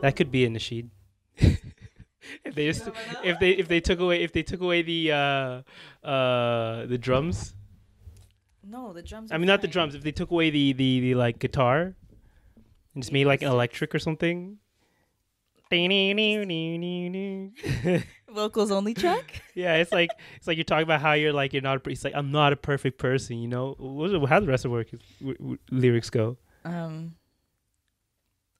That could be a nasheed. If they just if they took away the drums. No, the drums. I mean, not the drums. If they took away the like guitar and just made like an electric or something. Vocals only track. Yeah, it's like you're talking about how you're not. It's like I'm not a perfect person, you know. How the rest of the lyrics go?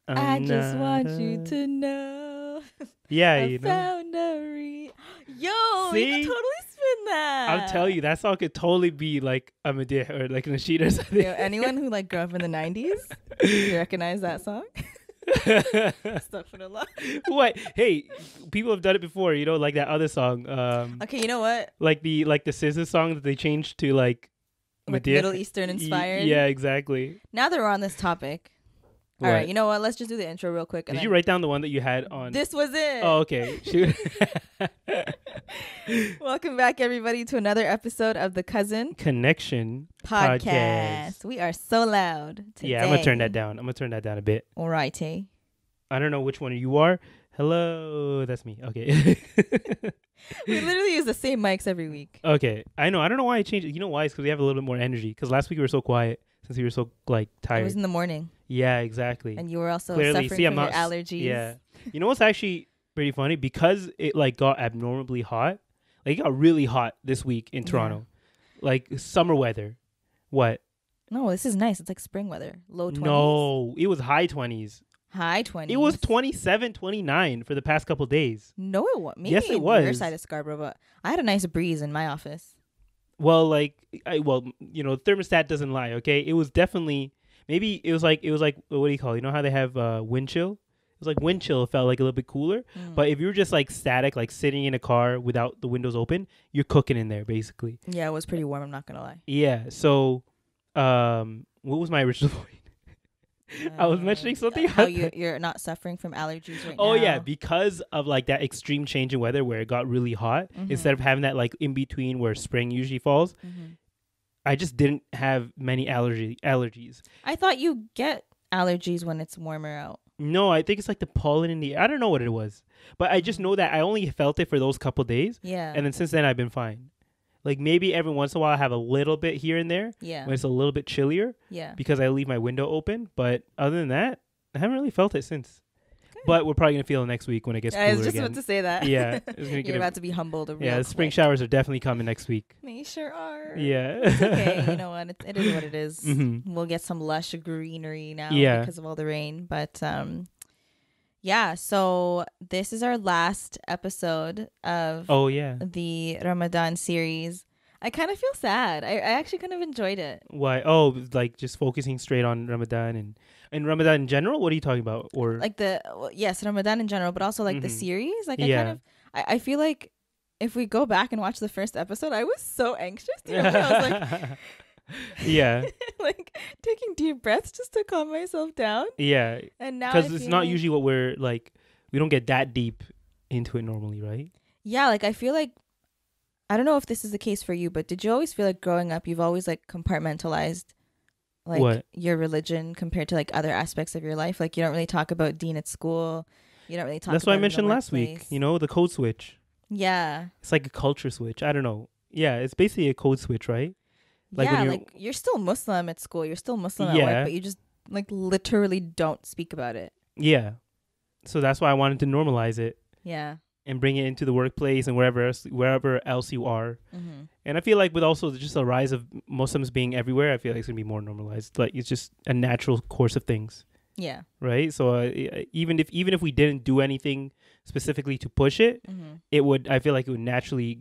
I just want you to know. Yeah, I you know. Found a Yo, See? you can totally spin that. I'll tell you, that song could totally be like a Medea or like a nasheed or something. Yo, anyone who like grew up in the 90s, you recognize that song? Astaghfirullah. What? Hey, people have done it before, you know, like that other song. Okay, you know what? Like the SZA song that they changed to like Medea. Middle Eastern inspired. Yeah, exactly. Now that we're on this topic, all right, you know what? Let's just do the intro real quick. Did you write down the one that you had on? This was it. Oh, okay. Shoot. Welcome back, everybody, to another episode of the Cousin Connection Podcast. We are so loud today. Yeah, I'm gonna turn that down. a bit. All righty. I don't know which one you are. Hello, that's me. Okay. We literally use the same mics every week. Okay, I know. I don't know why I changed it. You know why? It's because we have a little bit more energy. Because last week we were so quiet since we were so like tired. It was in the morning. Yeah, exactly. And you were also Clearly, suffering from your allergies. Yeah. You know what's actually pretty funny? Because it like got abnormally hot. Like it got really hot this week in Toronto. Yeah. Like summer weather. What? No, this is nice. It's like spring weather. Low 20s. No, it was high 20s. High 20s. It was 27, 29 for the past couple days. No, it was. Maybe yes, it was. Your side of Scarborough, but I had a nice breeze in my office. Well, like, you know, thermostat doesn't lie. Okay, it was definitely. Maybe it was like what do you call it? You know how they have wind chill? It was like wind chill. It felt like a little bit cooler. But if you were just like static, like sitting in a car without the windows open, you're cooking in there basically. Yeah, it was pretty warm. I'm not gonna lie. Yeah. So, what was my original point? I was mentioning something. How you're not suffering from allergies right now. Oh yeah, because of like that extreme change in weather where it got really hot. Instead of having that like in between where spring usually falls. I just didn't have many allergies. I thought you get allergies when it's warmer out. No, I think it's like the pollen in the air. I don't know what it was. But I just know that I only felt it for those couple days. Yeah. And then since then, I've been fine. Like maybe every once in a while, I have a little bit here and there. Yeah. When it's a little bit chillier. Yeah. Because I leave my window open. But other than that, I haven't really felt it since. But we're probably going to feel it next week when it gets cooler again. I was just about to say that. Yeah. You're about to be humbled. Yeah, the spring showers are definitely coming next week. They sure are. Yeah. It's okay. You know what? It is what it is. We'll get some lush greenery now because of all the rain. But yeah, so this is our last episode of the Ramadan series. I kind of feel sad. I actually kind of enjoyed it. Why? Oh, like just focusing straight on Ramadan and Ramadan in general? What are you talking about? Or like yes, Ramadan in general, but also like the series. Like I feel like if we go back and watch the first episode, I was so anxious. You know? I was like, yeah, like taking deep breaths just to calm myself down. Yeah, and now because it's not usually what we're like. We don't get that deep into it normally, right? Yeah, like I feel like. I don't know if this is the case for you, but did you always feel like growing up, you've always like compartmentalized like your religion compared to like other aspects of your life? Like you don't really talk about deen at school. You don't really talk That's about what I mentioned last week, you know, the code switch. Yeah. It's like a culture switch. I don't know. Yeah, it's basically a code switch, right? Like yeah, like you're still Muslim at school. You're still Muslim at work, but you just like literally don't speak about it. Yeah. So that's why I wanted to normalize it. Yeah. And bring it into the workplace and wherever else you are. And I feel like with also just the rise of Muslims being everywhere, I feel like it's going to be more normalized. Like it's just a natural course of things. Yeah. Right? So even if we didn't do anything specifically to push it, I feel like it would naturally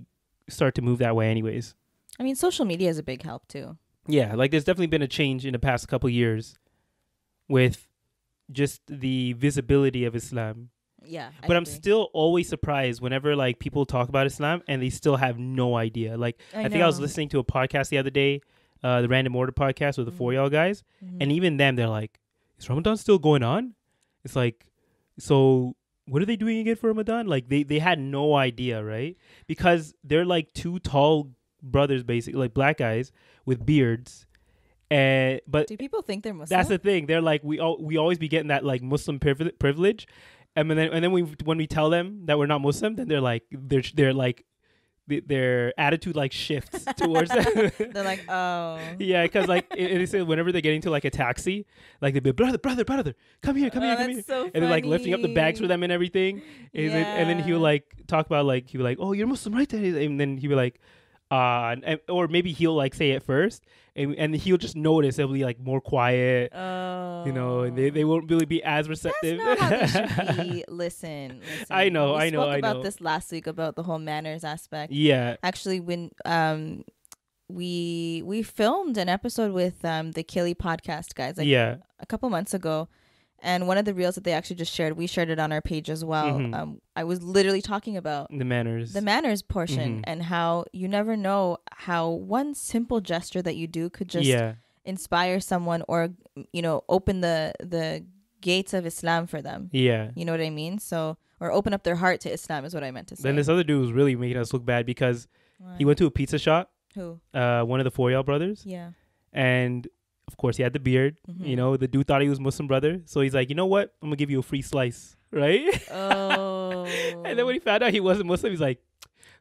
start to move that way anyways. I mean, social media is a big help too. Yeah. Like there's definitely been a change in the past couple of years with just the visibility of Islam. Yeah, but I'm still always surprised whenever like people talk about Islam and they still have no idea. Like I think I was listening to a podcast the other day, the Random Order podcast with the 4 y'all guys, and even them, they're like, "Is Ramadan still going on?" It's like, so what are they doing again for Ramadan? Like they had no idea, right? Because they're like two tall brothers, basically like black guys with beards. But do people think they're Muslim? That's the thing. They're like we always be getting that like Muslim privilege. And then when we tell them that we're not Muslim, then they're like their attitude like shifts towards them. They're like, oh. Yeah, because like it is whenever they're getting to like a taxi, like they'd be brother, come here. So and they're like lifting up the bags for them and everything. And then he'll like talk about like he'll be like, oh, you're Muslim, right? And then he'll be like, or maybe he'll like say it first, and he'll just notice it'll be like more quiet. You know, and they won't really be as receptive. That's not how they should be. Listen. I know. We spoke about this last week about the whole manners aspect. Yeah. Actually, when we filmed an episode with the Killy podcast guys, like a couple months ago. And one of the reels that they actually just shared, we shared it on our page as well. Mm-hmm. I was literally talking about the manners portion, and how you never know how one simple gesture that you do could just inspire someone, or, you know, open the gates of Islam for them. Yeah. You know what I mean? So, or open up their heart to Islam is what I meant to say. Then this other dude was really making us look bad because he went to a pizza shop. Who? One of the Foyal brothers. Yeah. And of course, he had the beard. Mm-hmm. You know, the dude thought he was Muslim brother. So he's like, you know what? I'm going to give you a free slice. Right? Oh. And then when he found out he wasn't Muslim, he's like,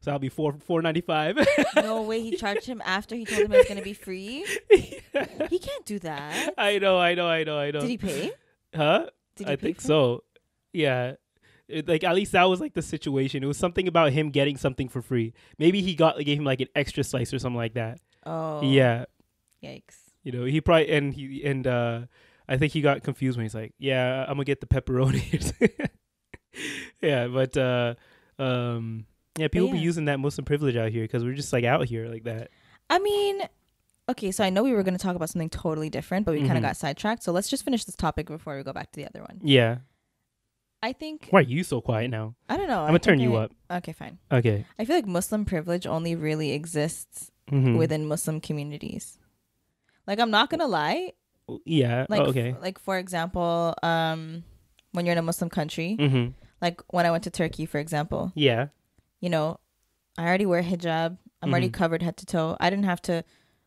so I'll be $4.95. No way. He charged him after he told him it was going to be free? Yeah. He can't do that. I know. Did he pay? Huh? I think so. Yeah. Like, at least that was like the situation. It was something about him getting something for free. Maybe he gave him like an extra slice or something like that. Oh. Yeah. Yikes. You know, he probably I think he got confused when he's like, "Yeah, I'm gonna get the pepperoni." Yeah, but people be using that Muslim privilege out here because we're just like out here like that. I mean, okay, so I know we were going to talk about something totally different, but we kind of got sidetracked. So let's just finish this topic before we go back to the other one. Yeah. I think. Why are you so quiet now? I don't know. I'm gonna turn you up. Okay, fine. Okay. I feel like Muslim privilege only really exists within Muslim communities. Like, I'm not gonna lie. Yeah. Like, okay. Like, for example, when you're in a Muslim country, like when I went to Turkey, for example. Yeah. You know, I already wear hijab. I'm already covered head to toe. I didn't have to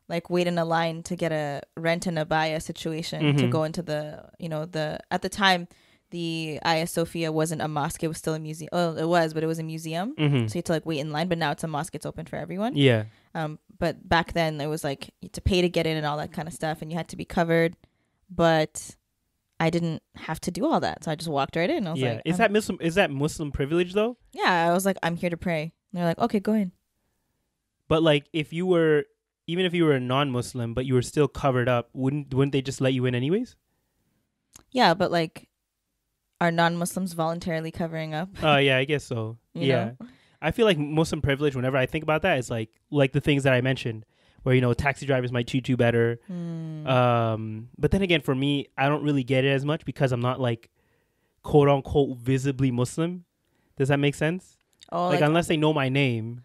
like wait in a line to get a rent and abaya situation to go into the, you know, at the time, the Hagia Sophia wasn't a mosque. It was still a museum. Oh, it was, but it was a museum. So you had to like wait in line. But now it's a mosque. It's open for everyone. Yeah. But back then it was like you had to pay to get in and all that kind of stuff, and you had to be covered. But I didn't have to do all that, so I just walked right in. I was like, is that Muslim privilege though? Yeah, I was like, I'm here to pray. And they're like, okay, go in. But like, even if you were a non-Muslim, but you were still covered up, wouldn't they just let you in anyways? Yeah, but like, are non-Muslims voluntarily covering up? Yeah, I guess so. You know? I feel like Muslim privilege, whenever I think about that, it's like the things that I mentioned, where, you know, taxi drivers might treat you better. But then again, for me, I don't really get it as much because I'm not like quote unquote visibly Muslim. Does that make sense? Oh, like unless they know my name.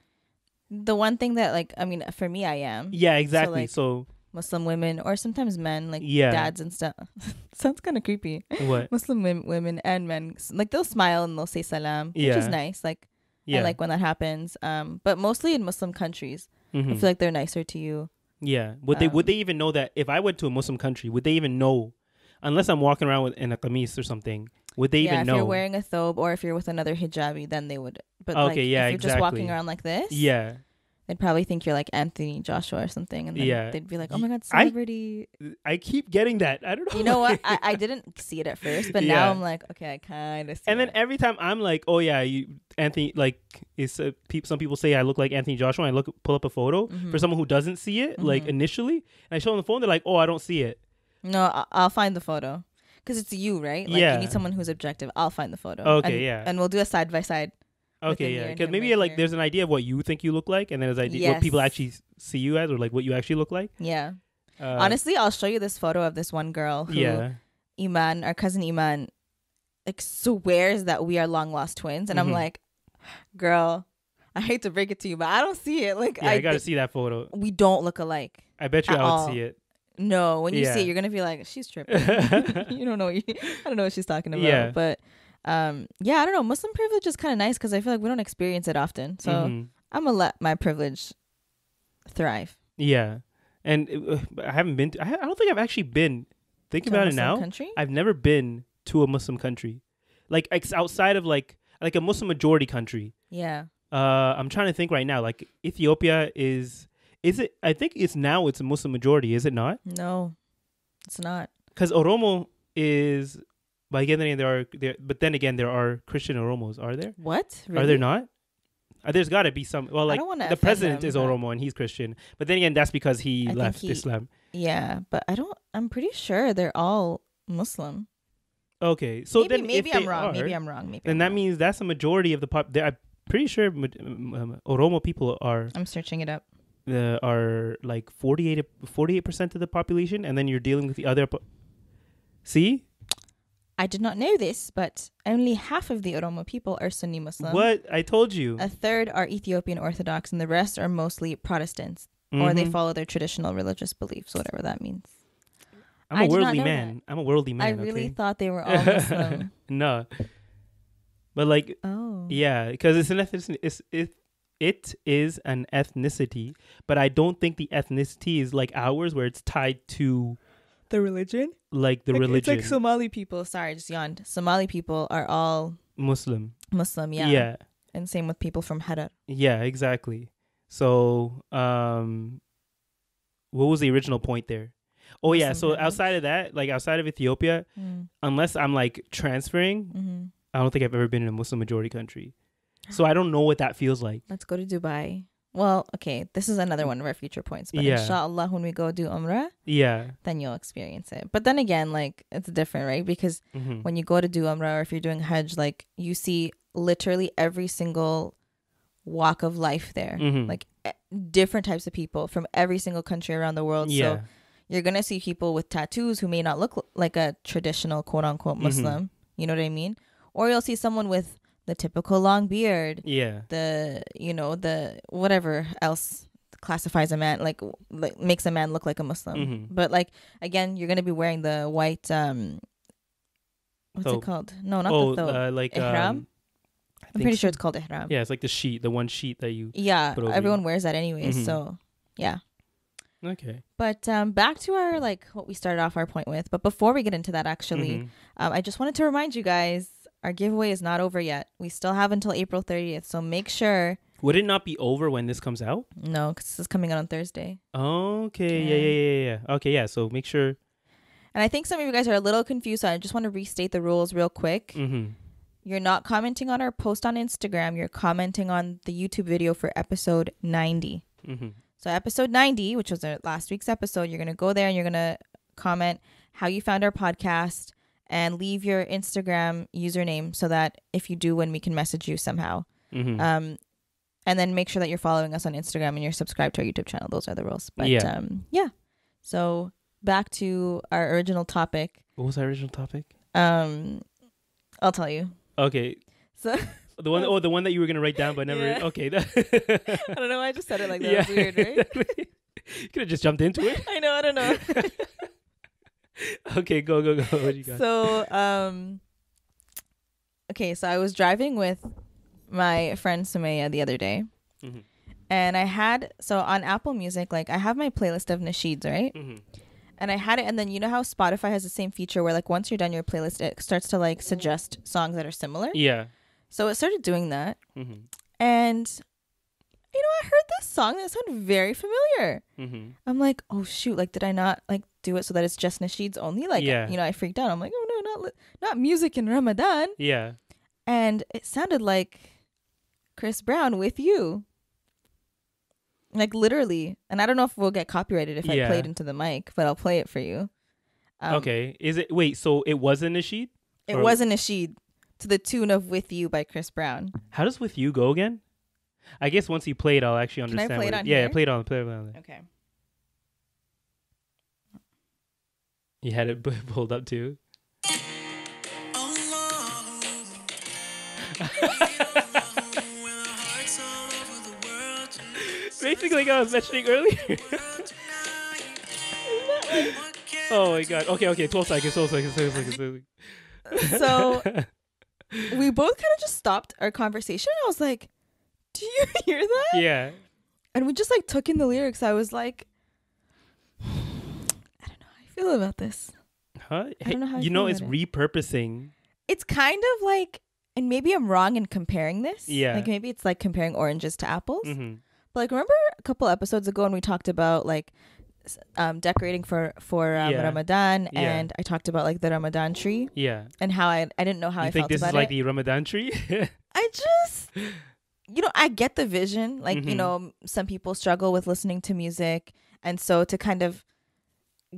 The one thing that, like, I mean, for me, I am. Yeah, exactly. So Muslim women, or sometimes men, like dads and stuff. Sounds kind of creepy. What? Muslim women and men, like, they'll smile and they'll say salam, which is nice. Like, I like when that happens. But mostly in Muslim countries, I feel like they're nicer to you. Yeah. Would they even know that if I went to a Muslim country, would they even know? Unless I'm walking around in a qamis or something, would they even know? Yeah, if you're wearing a thobe or if you're with another hijabi, then they would. But if you're just walking around like this, they'd probably think you're like Anthony Joshua or something, and then they'd be like, "Oh my God, celebrity!" I keep getting that. I don't know. You know what? I didn't see it at first, but now I'm like, okay, I kind of see it. And then every time I'm like, "Oh yeah, Anthony." Like, some people say I look like Anthony Joshua. I pull up a photo for someone who doesn't see it, like initially, and I show them the phone. They're like, "Oh, I don't see it." No, I'll find the photo because it's you, right? Like, you need someone who's objective. I'll find the photo. Okay, and we'll do a side by side. Okay, yeah, because maybe like there's an idea of what you think you look like, and then there's what people actually see you as, or like what you actually look like. Yeah. Honestly, I'll show you this photo of this one girl who Iman, our cousin Iman, like swears that we are long lost twins, and I'm like, girl, I hate to break it to you, but I don't see it. Like, I gotta see that photo. We don't look alike. I bet you I would see it. No, when you see it, you're gonna be like, she's tripping. You don't know. I don't know what she's talking about. Yeah. But I don't know. Muslim privilege is kind of nice because I feel like we don't experience it often. So I'm gonna let my privilege thrive. Yeah, and I haven't been. I don't think I've actually been. Think about it now. Country? I've never been to a Muslim country. like outside of like a Muslim majority country. Yeah. I'm trying to think right now. Like Ethiopia is it? I think it's a Muslim majority. Is it not? No, it's not. Because Oromo is. But again, there are Christian Oromos. Are there? What? Really? Are there not? There's got to be some. Well, like the president is Oromo and he's Christian. But then again, that's because he left Islam. Yeah, but I'm pretty sure they're all Muslim. Okay, so maybe I'm wrong. Maybe I'm wrong. Then that means that's a majority of the pop. I'm pretty sure Oromo people are. I'm searching it up. Are like 48% of the population, and then you're dealing with the other. See. I did not know this, but only half of the Oromo people are Sunni Muslim. What? I told you. A third are Ethiopian Orthodox, and the rest are mostly Protestants, or they follow their traditional religious beliefs, whatever that means. I'm a worldly man. I'm a worldly man. I really thought they were all Muslim. No. But like, yeah, because it's an it is an ethnicity, but I don't think the ethnicity is like ours, where it's tied to the religion. Like the religion. It's like Somali people. Sorry, I just yawned. Somali people are all Muslim, yeah. Yeah. And same with people from Harar. Yeah, exactly. So, what was the original point there? Oh, Muslim, yeah. So outside of that, like outside of Ethiopia, unless I'm like transferring, I don't think I've ever been in a Muslim majority country. So I don't know what that feels like. Let's go to Dubai. Well, okay, this is another one of our future points. But inshallah, when we go do Umrah, then you'll experience it. But then again, like, it's different, right? Because when you go to do Umrah, or if you're doing Hajj, like, you see literally every single walk of life there. Like, different types of people from every single country around the world. So you're going to see people with tattoos who may not look like a traditional quote-unquote Muslim. You know what I mean? Or you'll see someone with the typical long beard, the whatever else classifies a man, like makes a man look like a Muslim. But like, again, you're gonna be wearing the white what's it called? No, not the thobe. Like ihram. I'm pretty sure it's called ihram. Yeah, it's like the one sheet that you put over everyone wears that anyways. So yeah. Okay. But back to our like what we started off our point with. But before we get into that, actually, I just wanted to remind you guys. Our giveaway is not over yet. We still have until April 30th. So make sure. Would it not be over when this comes out? No, because this is coming out on Thursday. Okay. Yeah. Okay, yeah. So make sure. And I think some of you guys are a little confused. So I just want to restate the rules real quick. You're not commenting on our post on Instagram. You're commenting on the YouTube video for episode 90. So episode 90, which was our last week's episode, you're going to go there and you're going to comment how you found our podcast. And leave your Instagram username so that if you do win, we can message you somehow. And then make sure that you're following us on Instagram and you're subscribed to our YouTube channel. Those are the rules. But So back to our original topic. What was our original topic? I'll tell you. Okay. So the one that you were gonna write down but never. Yeah. Okay. I don't know. I just said it like that. Yeah, was weird, right? Exactly. You could have just jumped into it. I know. I don't know. Okay, go. What you got? So, okay, so I was driving with my friend Sumaya the other day, and I had, so on Apple Music, like I have my playlist of nasheeds, right? And I had it, and then you know how Spotify has the same feature where like once you're done your playlist, it starts to like suggest songs that are similar. Yeah. So it started doing that, and you know, I heard this song that sounded very familiar. I'm like, oh shoot, like did I not like do it so that it's just nasheeds only? Like, you know, I freaked out. I'm like, oh no, not music in Ramadan. Yeah. And it sounded like Chris Brown with you. Like literally. And I don't know if we'll get copyrighted if I play it into the mic, but I'll play it for you. Okay. Wait, so it was a nasheed? It was a nasheed to the tune of With You by Chris Brown. How does With You go again? I guess once you play it, I'll actually understand. Can I play it on here? Yeah, play it on there. Okay. You had it pulled up too? Basically, like I was mentioning earlier. Oh my god. Okay. 12 seconds. So, we both kind of just stopped our conversation. I was like, do you hear that? Yeah. And we just like took in the lyrics. I was like, I don't know how I feel about this. Huh? I don't know how I feel about it's repurposing it's kind of like, and maybe I'm wrong in comparing this. Yeah. Like maybe it's like comparing oranges to apples. But like, remember a couple episodes ago when we talked about like decorating for Ramadan, and I talked about like the Ramadan tree. Yeah. And how I didn't know how I felt about it. You think this is like the Ramadan tree? I just, I get the vision. Like, some people struggle with listening to music. And so to kind of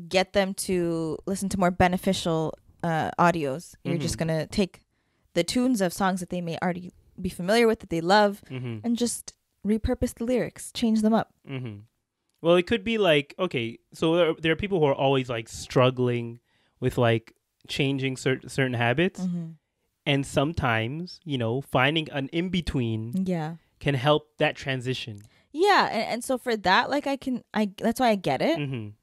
get them to listen to more beneficial audios, you're just going to take the tunes of songs that they may already be familiar with, that they love, and just repurpose the lyrics, change them up. Well, it could be like, okay, so there are people who are always like struggling with like changing certain habits. And sometimes, finding an in-between can help that transition. Yeah. And so for that, like that's why I get it.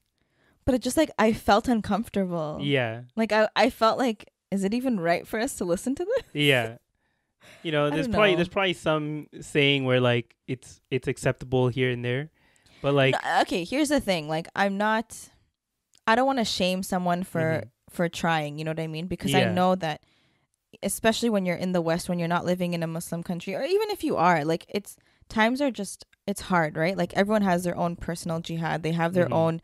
But it just like, I felt uncomfortable. Yeah. Like I felt like, is it even right for us to listen to this? Yeah. There's probably some saying where like it's acceptable here and there. But like, no, okay, here's the thing. Like, I don't want to shame someone for trying, you know what I mean? Because I know that, especially when you're in the West, when you're not living in a Muslim country, or even if you are, like, it's hard, right? Like, everyone has their own personal jihad. They have their own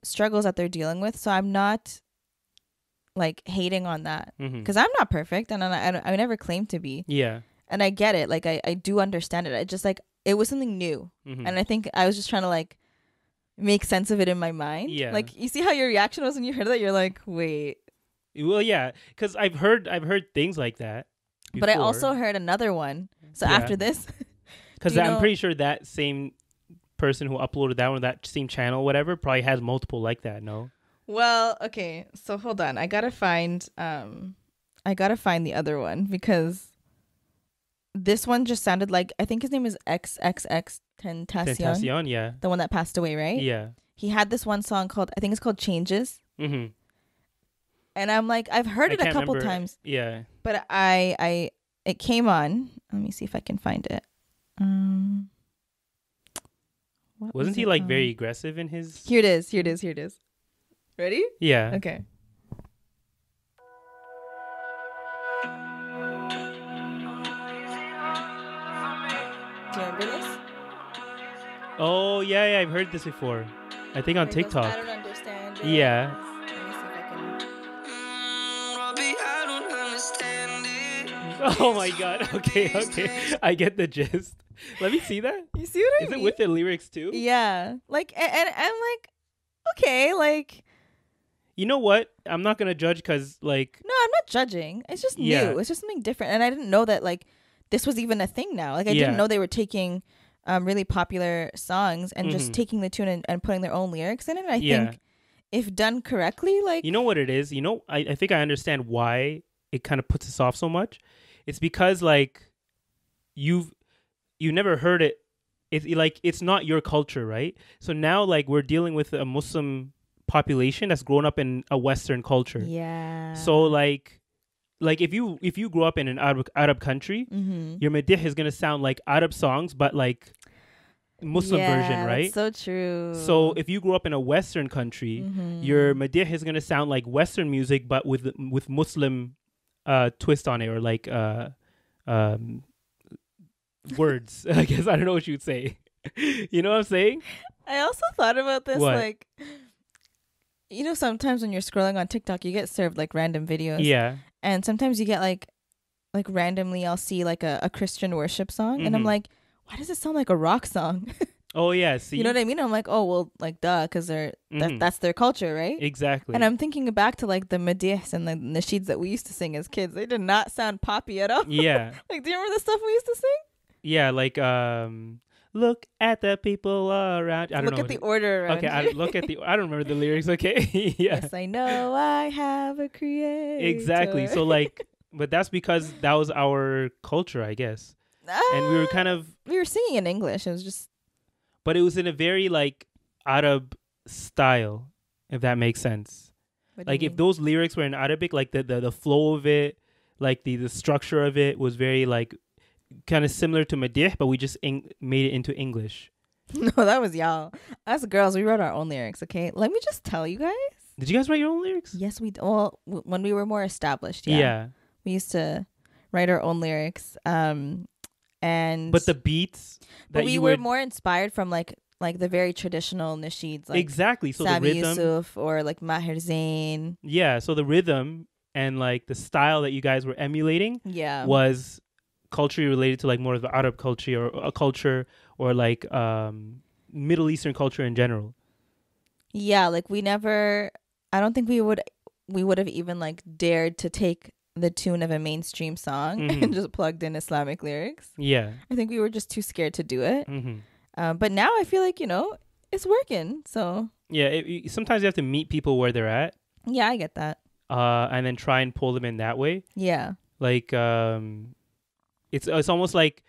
struggles that they're dealing with. So I'm not like hating on that, because I'm not perfect, and I never claim to be. Yeah. And I get it. Like, I do understand it. I just like, it was something new. And I think I was just trying to like make sense of it in my mind. Yeah. Like, you see how your reaction was when you heard that? You're like, wait. Well, yeah, because I've heard things like that before. But I also heard another one. So after this, because I'm pretty sure that same person who uploaded that one, that same channel, whatever, probably has multiple like that. No. Well, okay. So hold on. I gotta find the other one, because this one just sounded like, I think his name is XXX Tentacion. Yeah. The one that passed away, right? Yeah. He had this one song called, I think it's called Changes. And I'm like, I've heard it a couple times. Yeah. But it came on. Let me see if I can find it. Wasn't he like very aggressive in his? Here it is. Ready? Yeah. Okay. Do you remember this? Oh, yeah, I've heard this before. I think on TikTok. I don't understand it. Yeah. Let me see if I can. Oh my god. Okay. I get the gist. Let me see that. You see what I mean? Is it with the lyrics too? Yeah. Like, and I'm like, okay, like. You know what? I'm not going to judge because, like... No, I'm not judging. It's just new. It's just something different. And I didn't know that, like, this was even a thing now. Like, I didn't know they were taking really popular songs and just taking the tune and putting their own lyrics in it. And I think if done correctly, like... You know what it is? I think I understand why it kind of puts us off so much. It's because, like, you never heard it. It's not your culture, right? So now, like, we're dealing with a Muslim population that's grown up in a Western culture. Yeah. So like if you grow up in an Arab country, your madih is gonna sound like Arab songs, but like Muslim version, right? That's so true. So if you grew up in a Western country, your madih is gonna sound like Western music, but with Muslim twist on it, or like words. I guess I don't know what you'd say. You know what I'm saying? I also thought about this, what? Like. Sometimes when you're scrolling on TikTok, you get served like random videos. Yeah. And sometimes you get like randomly, I'll see like a Christian worship song, and I'm like, why does it sound like a rock song? Oh yeah, see. You know what I mean? I'm like, oh well, like duh, because that's their culture, right? Exactly. And I'm thinking back to like the madihs and the nasheeds that we used to sing as kids. They did not sound poppy at all. Yeah. Like, do you remember the stuff we used to sing? Yeah, like look at the people around. I don't know. Look at the order around. Okay, I don't remember the lyrics. Okay, yeah. Yes, I know I have a creator. Exactly. So like, but that's because that was our culture, I guess. And we were singing in English. It was just. But it was in a very like Arab style, if that makes sense. Like if those lyrics were in Arabic, like the flow of it, like the structure of it was very like. Kind of similar to madih, but we just made it into English. No, that was y'all. Us girls, we wrote our own lyrics, okay? Let me just tell you guys. Did you guys write your own lyrics? Yes, we did. Well, when we were more established, yeah. Yeah. We used to write our own lyrics. And but the beats but we were more inspired from like the very traditional nasheeds, like exactly. So Sami the rhythm, Yusuf or like Maher Zain. Yeah, so the rhythm and like the style that you guys were emulating was culturally related to like more of the Arab culture or a culture or like Middle Eastern culture in general. Yeah, like I don't think we would have even like dared to take the tune of a mainstream song and just plugged in Islamic lyrics. Yeah. I think we were just too scared to do it. Mm-hmm. But now I feel like, it's working. So yeah, sometimes you have to meet people where they're at. Yeah, I get that. And then try and pull them in that way. Yeah. Like it's almost like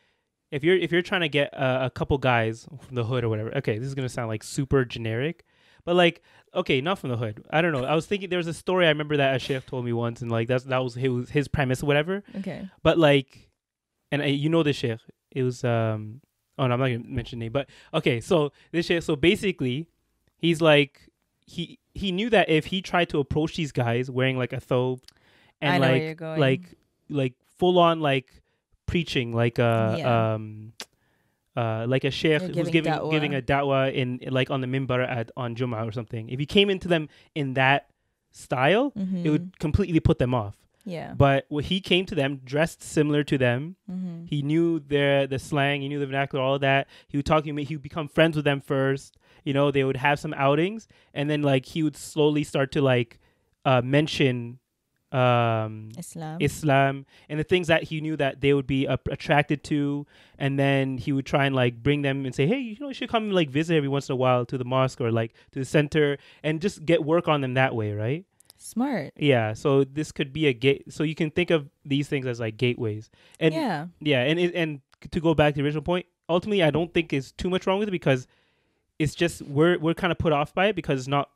if you're trying to get a couple guys from the hood or whatever. Okay, this is gonna sound like super generic, but like okay, not from the hood. I don't know. I was thinking there was a story I remember that a sheikh told me once, and like that was his premise or whatever. Okay. But like, and the sheikh. It was Oh no, I'm not gonna mention name, but okay. So this sheikh. So basically, he's like he knew that if he tried to approach these guys wearing like a thobe and like full on like preaching like a sheikh who's giving a da'wah in like on the minbar on Jum'ah or something. If he came into them in that style, it would completely put them off. Yeah. But when he came to them dressed similar to them, he knew the slang, he knew the vernacular, all of that. He would talk to me. He would become friends with them first. They would have some outings, and then like he would slowly start to like mention Islam and the things that he knew that they would be attracted to, and then he would try and like bring them and say, hey, you should come and like visit every once in a while to the mosque or like to the center and just get work on them that way, right? Smart. Yeah, so this could be a gate. So you can think of these things as like gateways. And and to go back to the original point, ultimately I don't think there's too much wrong with it because it's just we're kind of put off by it because it's not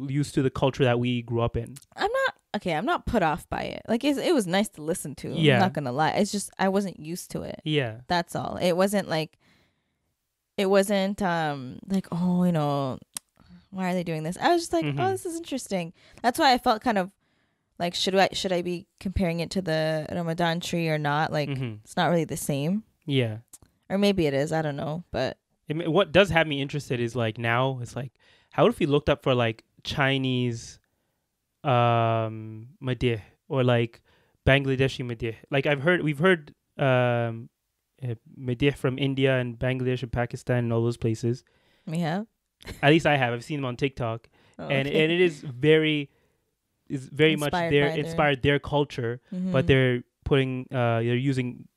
used to the culture that we grew up in. I'm not put off by it. Like it was nice to listen to. Yeah. I'm not gonna lie. It's just I wasn't used to it. Yeah. That's all. It wasn't like oh, why are they doing this? I was just like, oh, this is interesting. That's why I felt kind of like should I be comparing it to the Ramadan tree or not? Like it's not really the same. Yeah. Or maybe it is. I don't know. But what does have me interested is like now it's like how if we looked up for like Chinese madih or like Bangladeshi madih? Like we've heard madih from India and Bangladesh and Pakistan and all those places. We have? At least I have. I've seen them on TikTok. And it is very inspired their culture, but they're putting they're using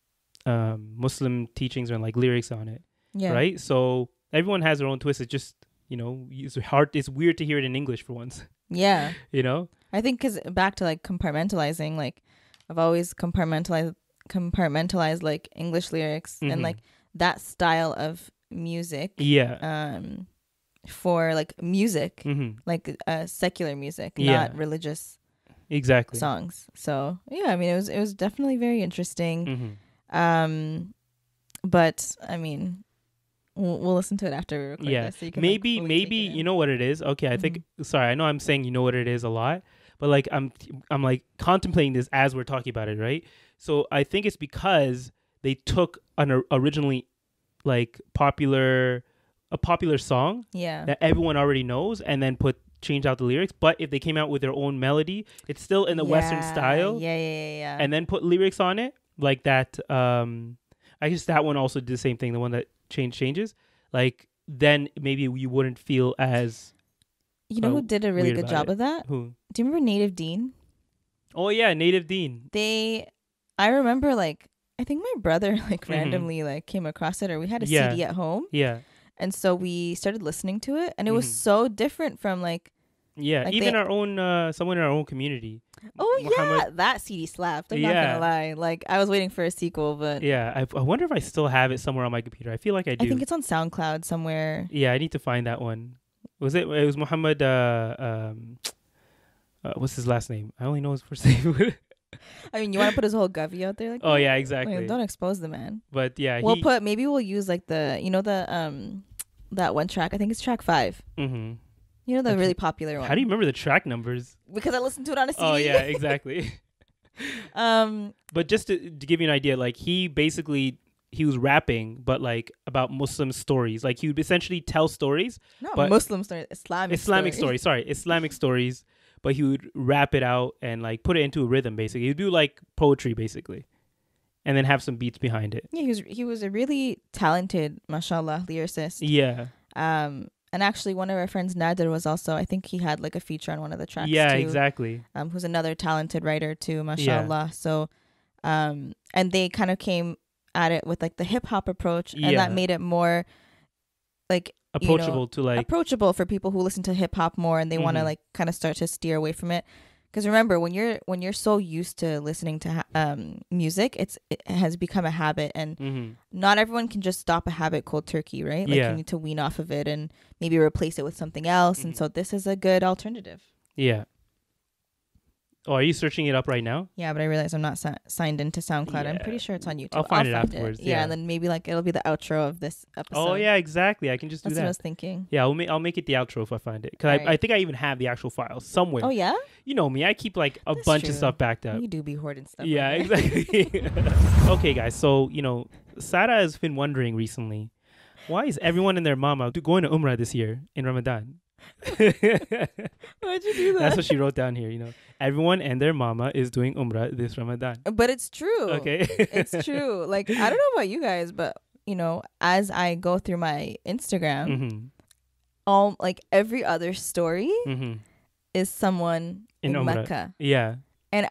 Muslim teachings and like lyrics on it. Yeah. Right? So everyone has their own twist. It's just, it's weird to hear it in English for once. Yeah. I think because back to like compartmentalizing, like I've always compartmentalized like English lyrics and like that style of music. Yeah. For like music, like secular music, not religious. Exactly. Songs. So yeah, I mean it was definitely very interesting. But I mean, we'll listen to it after we record this. So you can, maybe you know what it is. Okay, I think. Sorry, I know I'm saying you know what it is a lot, but like I'm like contemplating this as we're talking about it, right? So I think it's because they took an originally like a popular song that everyone already knows, and then change out the lyrics. But if they came out with their own melody, it's still in the Western style. Yeah. And then put lyrics on it like that. I guess that one also did the same thing. The one that changes, like then maybe you wouldn't feel as. You know who did a really good job of that? Who? Do you remember Native Dean? Oh yeah, Native Dean. I remember like I think my brother like randomly like came across it, or we had a CD at home. Yeah. And so we started listening to it, and it was so different from like even our own someone in our own community. Oh Muhammad. That CD slapped. I'm not gonna lie. Like I was waiting for a sequel, but I wonder if I still have it somewhere on my computer. I feel like I do. I think it's on SoundCloud somewhere. Yeah, I need to find that one. It was Muhammad what's his last name? I only know his first name. I mean, you want to put his whole govy out there? Like, oh yeah, exactly. Like, don't expose the man. But yeah, maybe we'll use like the that one track. I think it's track 5. The really popular one. How do you remember the track numbers? Because I listened to it on a CD. Oh yeah, exactly. But just to give you an idea, like he was rapping, but like about Muslim stories. Like he would essentially tell stories. Not Muslim stories, Islamic stories. Sorry, Islamic stories. But he would rap it out and like put it into a rhythm. Basically, he'd do like poetry, basically, and then have some beats behind it. Yeah, he was a really talented, mashallah, lyricist. Yeah. And actually, one of our friends, Nader, was also, I think he had like a feature on one of the tracks. Yeah, too, exactly. Who's another talented writer too, mashallah. Yeah. So, and they kind of came at it with like the hip hop approach, and that made it more like approachable for people who listen to hip hop more and they want to like kind of start to steer away from it. Because remember, when you're so used to listening to music, it has become a habit, and not everyone can just stop a habit cold turkey, right? Like you need to wean off of it and maybe replace it with something else. And so this is a good alternative. Yeah. Oh, are you searching it up right now? Yeah, but I realize I'm not signed into SoundCloud. Yeah. I'm pretty sure it's on YouTube. I'll find it afterwards. Yeah, and then maybe like it'll be the outro of this episode. Oh yeah, exactly. I can just do that. That's what I was thinking. Yeah, I'll make it the outro if I find it, because I think I even have the actual file somewhere. Oh yeah. You know me, I keep like a bunch of stuff backed up. You do be hoarding stuff. Yeah, exactly. Okay, guys. So Sarah has been wondering recently, why is everyone and their mama going to Umrah this year in Ramadan? Why'd you do that? That's what she wrote down here. Everyone and their mama is doing Umrah this Ramadan. But it's true. Okay. It's true. Like, I don't know about you guys, but as I go through my Instagram, like every other story is someone in Mecca. Yeah. And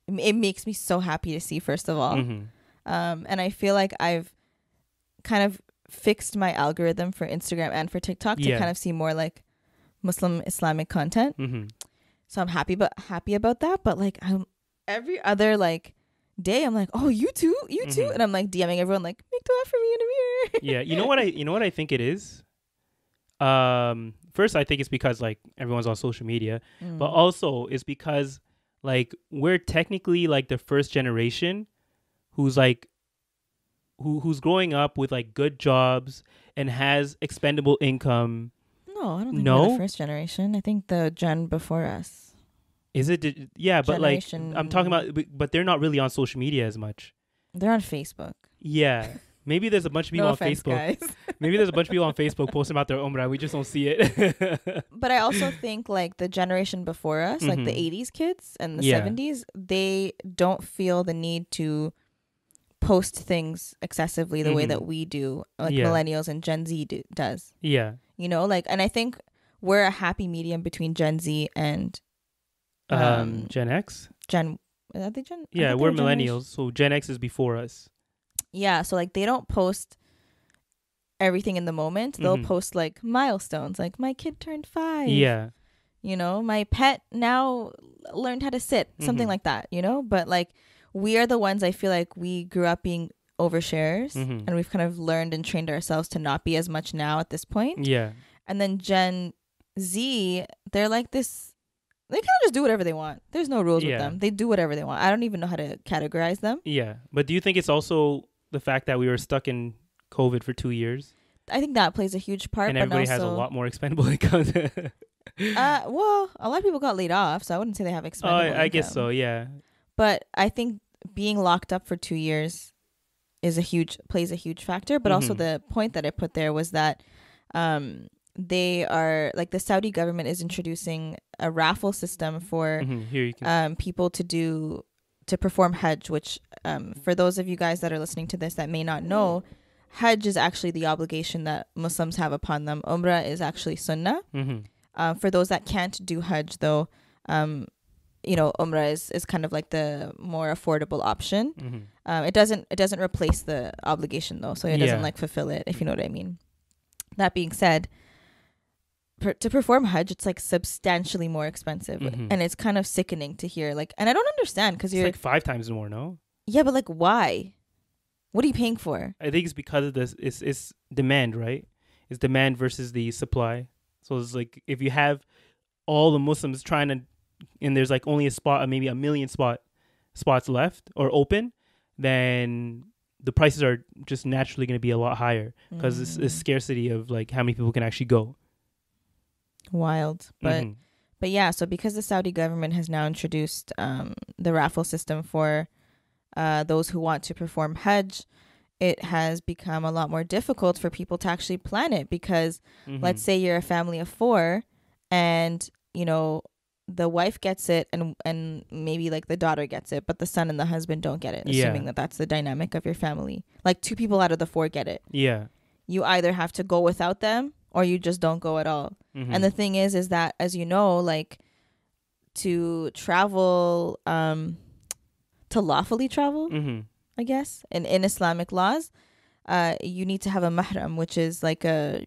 it makes me so happy to see, first of all. And I feel like I've kind of fixed my algorithm for Instagram and for TikTok to kind of see more like Muslim Islamic content. So I'm happy about that. But like every other like day, I'm like, oh, you too, and I'm like DMing everyone like, make dua for me in a mirror. Yeah, you know what I think it is. First, I think it's because like everyone's on social media, but also it's because like we're technically like the first generation who's like who's growing up with like good jobs and has expendable income. No, I don't think we're the first generation. I think the gen before us. Is it? Yeah, but like I'm talking about, but they're not really on social media as much. They're on Facebook. Yeah. Maybe there's a bunch of people on Facebook. Guys. Maybe there's a bunch of people on Facebook posting about their Umrah. We just don't see it. But I also think like the generation before us, like the 80s kids and the 70s, they don't feel the need to post things excessively the way that we do, like millennials and Gen Z does. Yeah. And I think we're a happy medium between Gen Z and Gen X. Are they Gen? Yeah, we're millennials, so Gen X is before us. Yeah, so like they don't post everything in the moment. They'll post like milestones, like my kid turned 5. Yeah. My pet now learned how to sit, something like that, But like we are the ones, I feel like we grew up being oversharers and we've kind of learned and trained ourselves to not be as much now at this point. Yeah. And then Gen Z, they're like this, they kind of just do whatever they want. There's no rules with them. They do whatever they want. I don't even know how to categorize them. Yeah. But do you think it's also the fact that we were stuck in COVID for 2 years? I think that plays a huge part. And everybody has a lot more expendable income. Well, a lot of people got laid off, so I wouldn't say they have expendable income. I guess so, yeah. But I think being locked up for 2 years plays a huge factor. But also the point that I put there was that they are like the Saudi government is introducing a raffle system for people to perform Hajj, which for those of you guys that are listening to this that may not know, Hajj is actually the obligation that Muslims have upon them. Umrah is actually Sunnah. For those that can't do Hajj though, Umrah is kind of like the more affordable option. It doesn't replace the obligation though, so it doesn't like fulfill it, if you know what I mean. That being said, to perform Hajj, it's like substantially more expensive, and it's kind of sickening to hear. Like, and I don't understand because you're like 5 times more, no? Yeah, but like, why? What are you paying for? I think it's because of this. It's demand, right? It's demand versus the supply. So it's like if you have all the Muslims trying to, and there's like only a spot, maybe a million spots left or open, then the prices are just naturally going to be a lot higher because it's a scarcity of like how many people can actually go. Wild. But But yeah, so because the Saudi government has now introduced the raffle system for those who want to perform Hajj, it has become a lot more difficult for people to actually plan it, because let's say you're a family of 4 and, you know, the wife gets it and maybe like the daughter gets it, but the son and the husband don't get it, assuming that that's the dynamic of your family. Like 2 people out of the 4 get it. Yeah. You either have to go without them or you just don't go at all. And the thing is that, as you know, like to travel, to lawfully travel, I guess, in Islamic laws, you need to have a mahram, which is like a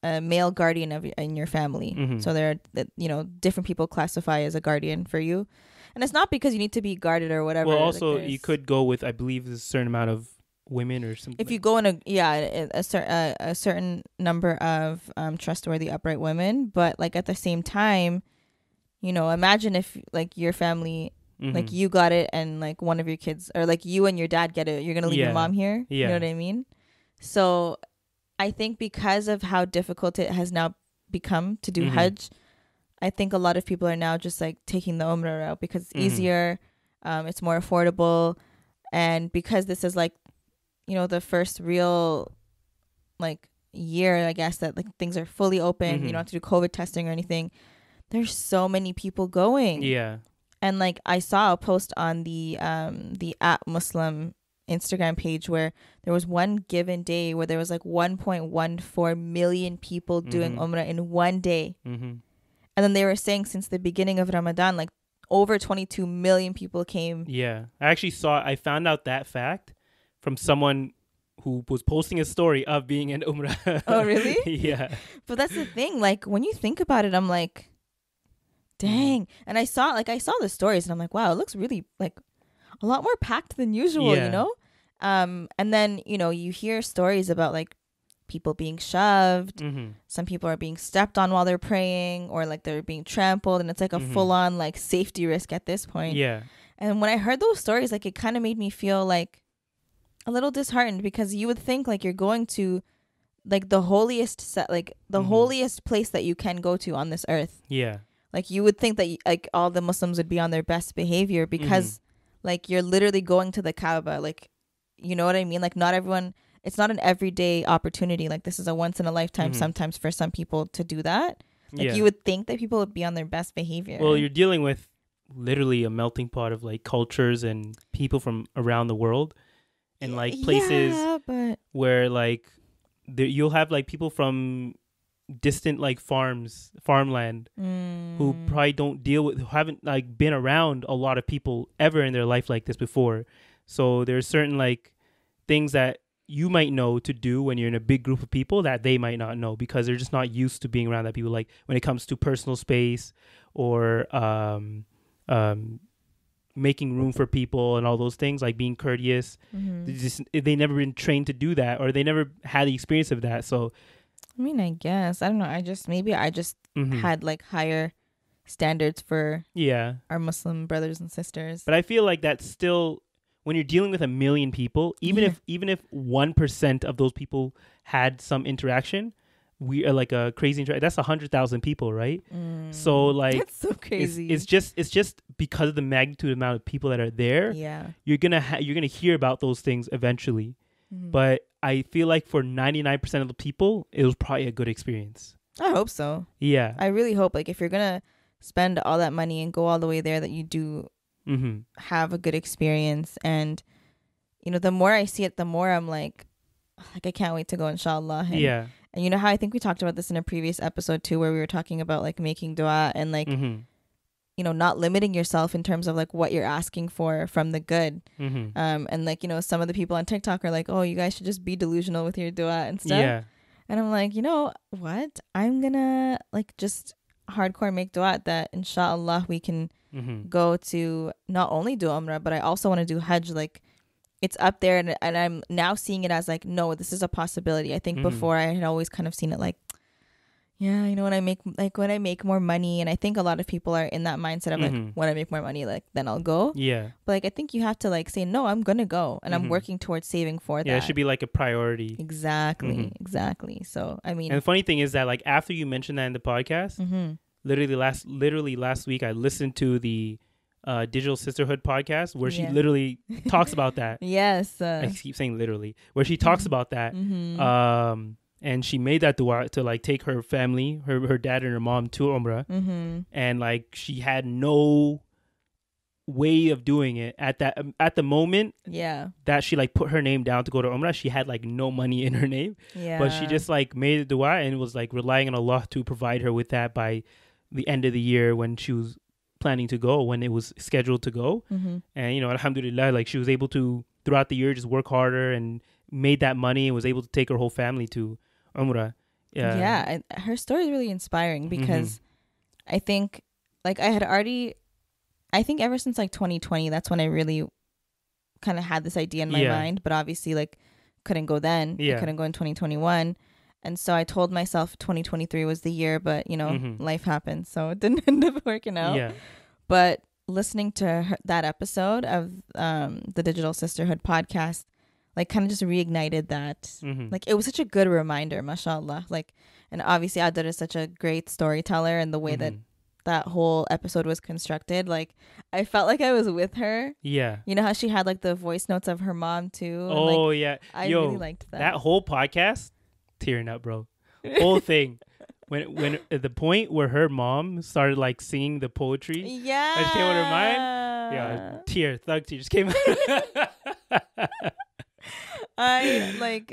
male guardian in your family. So there are, you know, different people classify as a guardian for you. And it's not because you need to be guarded or whatever. Well, also, you could go with, I believe, a certain amount of women or something. If you go in a certain number of trustworthy, upright women. But like at the same time, you know, imagine if like your family, like you got it and like one of your kids, or like you and your dad get it, you're going to leave your mom here. You know what I mean? So I think because of how difficult it has now become to do Hajj, I think a lot of people are now just like taking the Umrah route because it's easier, it's more affordable, and because this is like, you know, the first real like year, I guess, that like things are fully open, you don't have to do COVID testing or anything. There's so many people going. Yeah. And like I saw a post on the @Muslim Instagram page where there was one given day where there was like 1.14 million people doing Umrah in one day. And then they were saying since the beginning of Ramadan, like over 22 million people came. Yeah. I found out that fact from someone who was posting a story of being in Umrah. Oh, really? Yeah. But that's the thing. Like when you think about it, I'm like, dang. And I saw the stories and I'm like, wow, it looks really like a lot more packed than usual, you know? And then, you know, you hear stories about like people being shoved. Some people are being stepped on while they're praying, or like they're being trampled, and it's like a full on like safety risk at this point. Yeah. And when I heard those stories, like it kind of made me feel like a little disheartened, because you would think like you're going to like the holiest holiest place that you can go to on this earth. Yeah. Like you would think that like all the Muslims would be on their best behavior, because like you're literally going to the Kaaba. Like, you know what I mean? Like not everyone, it's not an everyday opportunity. Like this is a once in a lifetime sometimes for some people to do that. Like you would think that people would be on their best behavior. Well, you're dealing with literally a melting pot of like cultures and people from around the world. And like places where like you'll have like people from distant like farmland who probably who haven't like been around a lot of people ever in their life like this before. So there's certain like things that you might know to do when you're in a big group of people that they might not know, because they're just not used to being around that people. Like when it comes to personal space or making room for people and all those things, like being courteous. They never been trained to do that, or they never had the experience of that. So I mean, I guess I don't know, I just had like higher standards for our Muslim brothers and sisters. But I feel like that's still, when you're dealing with 1 million people, even if 1% of those people had some interaction, we are like a crazy that's 100,000 people, right? So like that's so crazy. It's just because of the magnitude amount of people that are there. Yeah, you're gonna hear about those things eventually. But I feel like for 99% of the people, it was probably a good experience. I hope so. Yeah, I really hope, like, if you're gonna spend all that money and go all the way there, that you do have a good experience. And you know, the more I see it, the more I'm like I can't wait to go, inshallah. And you know how I think we talked about this in a previous episode too, where we were talking about like making dua and like, you know, not limiting yourself in terms of like what you're asking for from the good. And like, you know, some of the people on TikTok are like, oh, you guys should just be delusional with your dua and stuff. Yeah. And I'm like, you know what? I'm gonna like just hardcore make dua that inshallah we can go to not only do Umrah, but I also want to do Hajj. Like, it's up there, and I'm now seeing it as like, no, this is a possibility. I think before I had always kind of seen it like, yeah, you know, when I make more money, and I think a lot of people are in that mindset of like, when I make more money, like then I'll go. Yeah. But like I think you have to like say, no, I'm gonna go, and I'm working towards saving for that. Yeah, it should be like a priority. Exactly. So I mean, and the funny thing is that like after you mentioned that in the podcast, literally last week I listened to the Digital Sisterhood podcast where she literally talks about that. Yes. I keep saying literally, where she talks about that. And she made that dua to like take her family, her dad and her mom to Umrah. And like she had no way of doing it at the moment that she like put her name down to go to Umrah. She had like no money in her name, but she just like made a dua and was like relying on Allah to provide her with that by the end of the year when she was planning to go, when it was scheduled to go. And you know, alhamdulillah, like she was able to throughout the year just work harder and made that money and was able to take her whole family to Umrah. And her story is really inspiring because I think like I think ever since like 2020, that's when I really kind of had this idea in my mind, but obviously like couldn't go then. I couldn't go in 2021. And so I told myself 2023 was the year, but you know, life happened. So it didn't end up working out. But listening to that episode of the Digital Sisterhood podcast, like kind of just reignited that. Like it was such a good reminder, mashallah. Like, and obviously Adar is such a great storyteller, and the way that whole episode was constructed, like I felt like I was with her. You know how she had like the voice notes of her mom too. Oh, like, yeah. I really liked that. That whole podcast, tearing up, bro. Whole thing. When at the point where her mom started like singing the poetry, that just came out of her mind. Thug tears came out. I like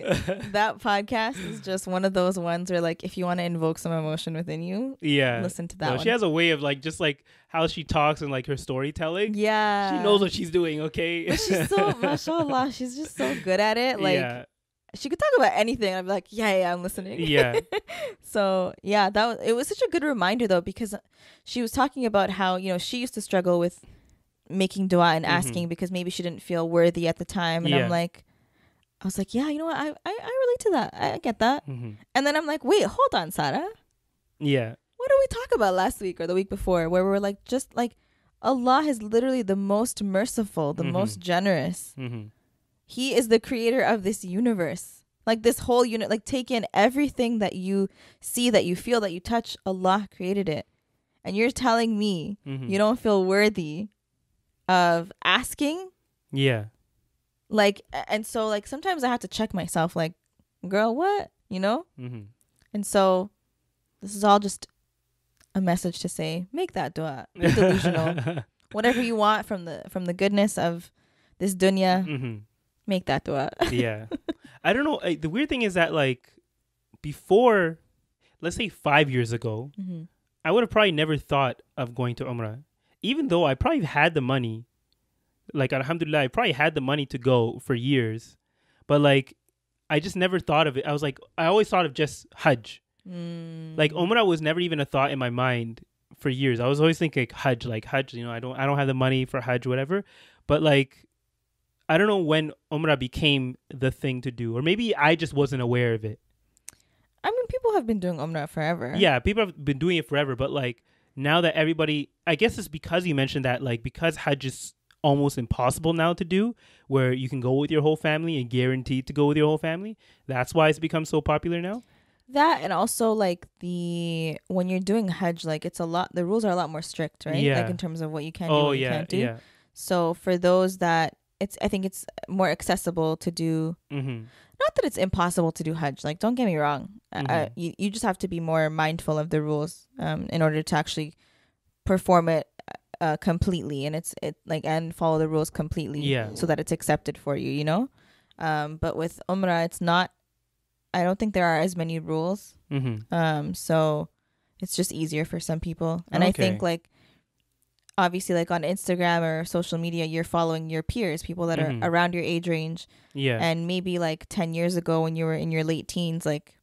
that podcast is just one of those ones where like if you want to invoke some emotion within you, listen to that one. She has a way of like just like how she talks and like her storytelling. She knows what she's doing. Okay, but she's so mashallah, she's just so good at it. Like she could talk about anything. I'd be like, I'm listening. So it was such a good reminder though, because she was talking about how, you know, she used to struggle with making dua and asking because maybe she didn't feel worthy at the time, and I was like, you know what? I relate to that. I get that. And then I'm like, wait, hold on, Sarah. What did we talk about last week or the week before where we were like, just like Allah is literally the most merciful, the most generous. He is the creator of this universe. Like this whole unit, like take in everything that you see, that you feel, that you touch. Allah created it. And you're telling me you don't feel worthy of asking? Like, and so like sometimes I have to check myself, like, girl, what, you know? And so this is all just a message to say, make that dua, be delusional. Whatever you want from the goodness of this dunya, make that dua. I don't know. The weird thing is that like before, let's say 5 years ago, I would have probably never thought of going to Umrah, even though I probably had the money. Like, alhamdulillah, I probably had the money to go for years. But, like, I just never thought of it. I was like, I always thought of just Hajj. Like, Umrah was never even a thought in my mind for years. I was always thinking like Hajj, you know, I don't have the money for Hajj, whatever. But, like, I don't know when Umrah became the thing to do. Or maybe I just wasn't aware of it. I mean, people have been doing Umrah forever. Yeah, people have been doing it forever. But, like, now that everybody, I guess it's because you mentioned that, like, because Hajj is almost impossible now to do, where you can go with your whole family and guaranteed to go with your whole family. That's why it's become so popular now. That, and also like when you're doing Hajj, like it's a lot, the rules are a lot more strict, right? Like in terms of what you can do, what you can't do. So for those that I think it's more accessible to do. Not that it's impossible to do Hajj, like don't get me wrong. You just have to be more mindful of the rules in order to actually perform it completely, and and follow the rules completely, so that it's accepted for you, you know. But with Umrah, it's not. I don't think there are as many rules. So it's just easier for some people, and I think like obviously like on Instagram or social media, you're following your peers, people that are around your age range. And maybe like 10 years ago when you were in your late teens, like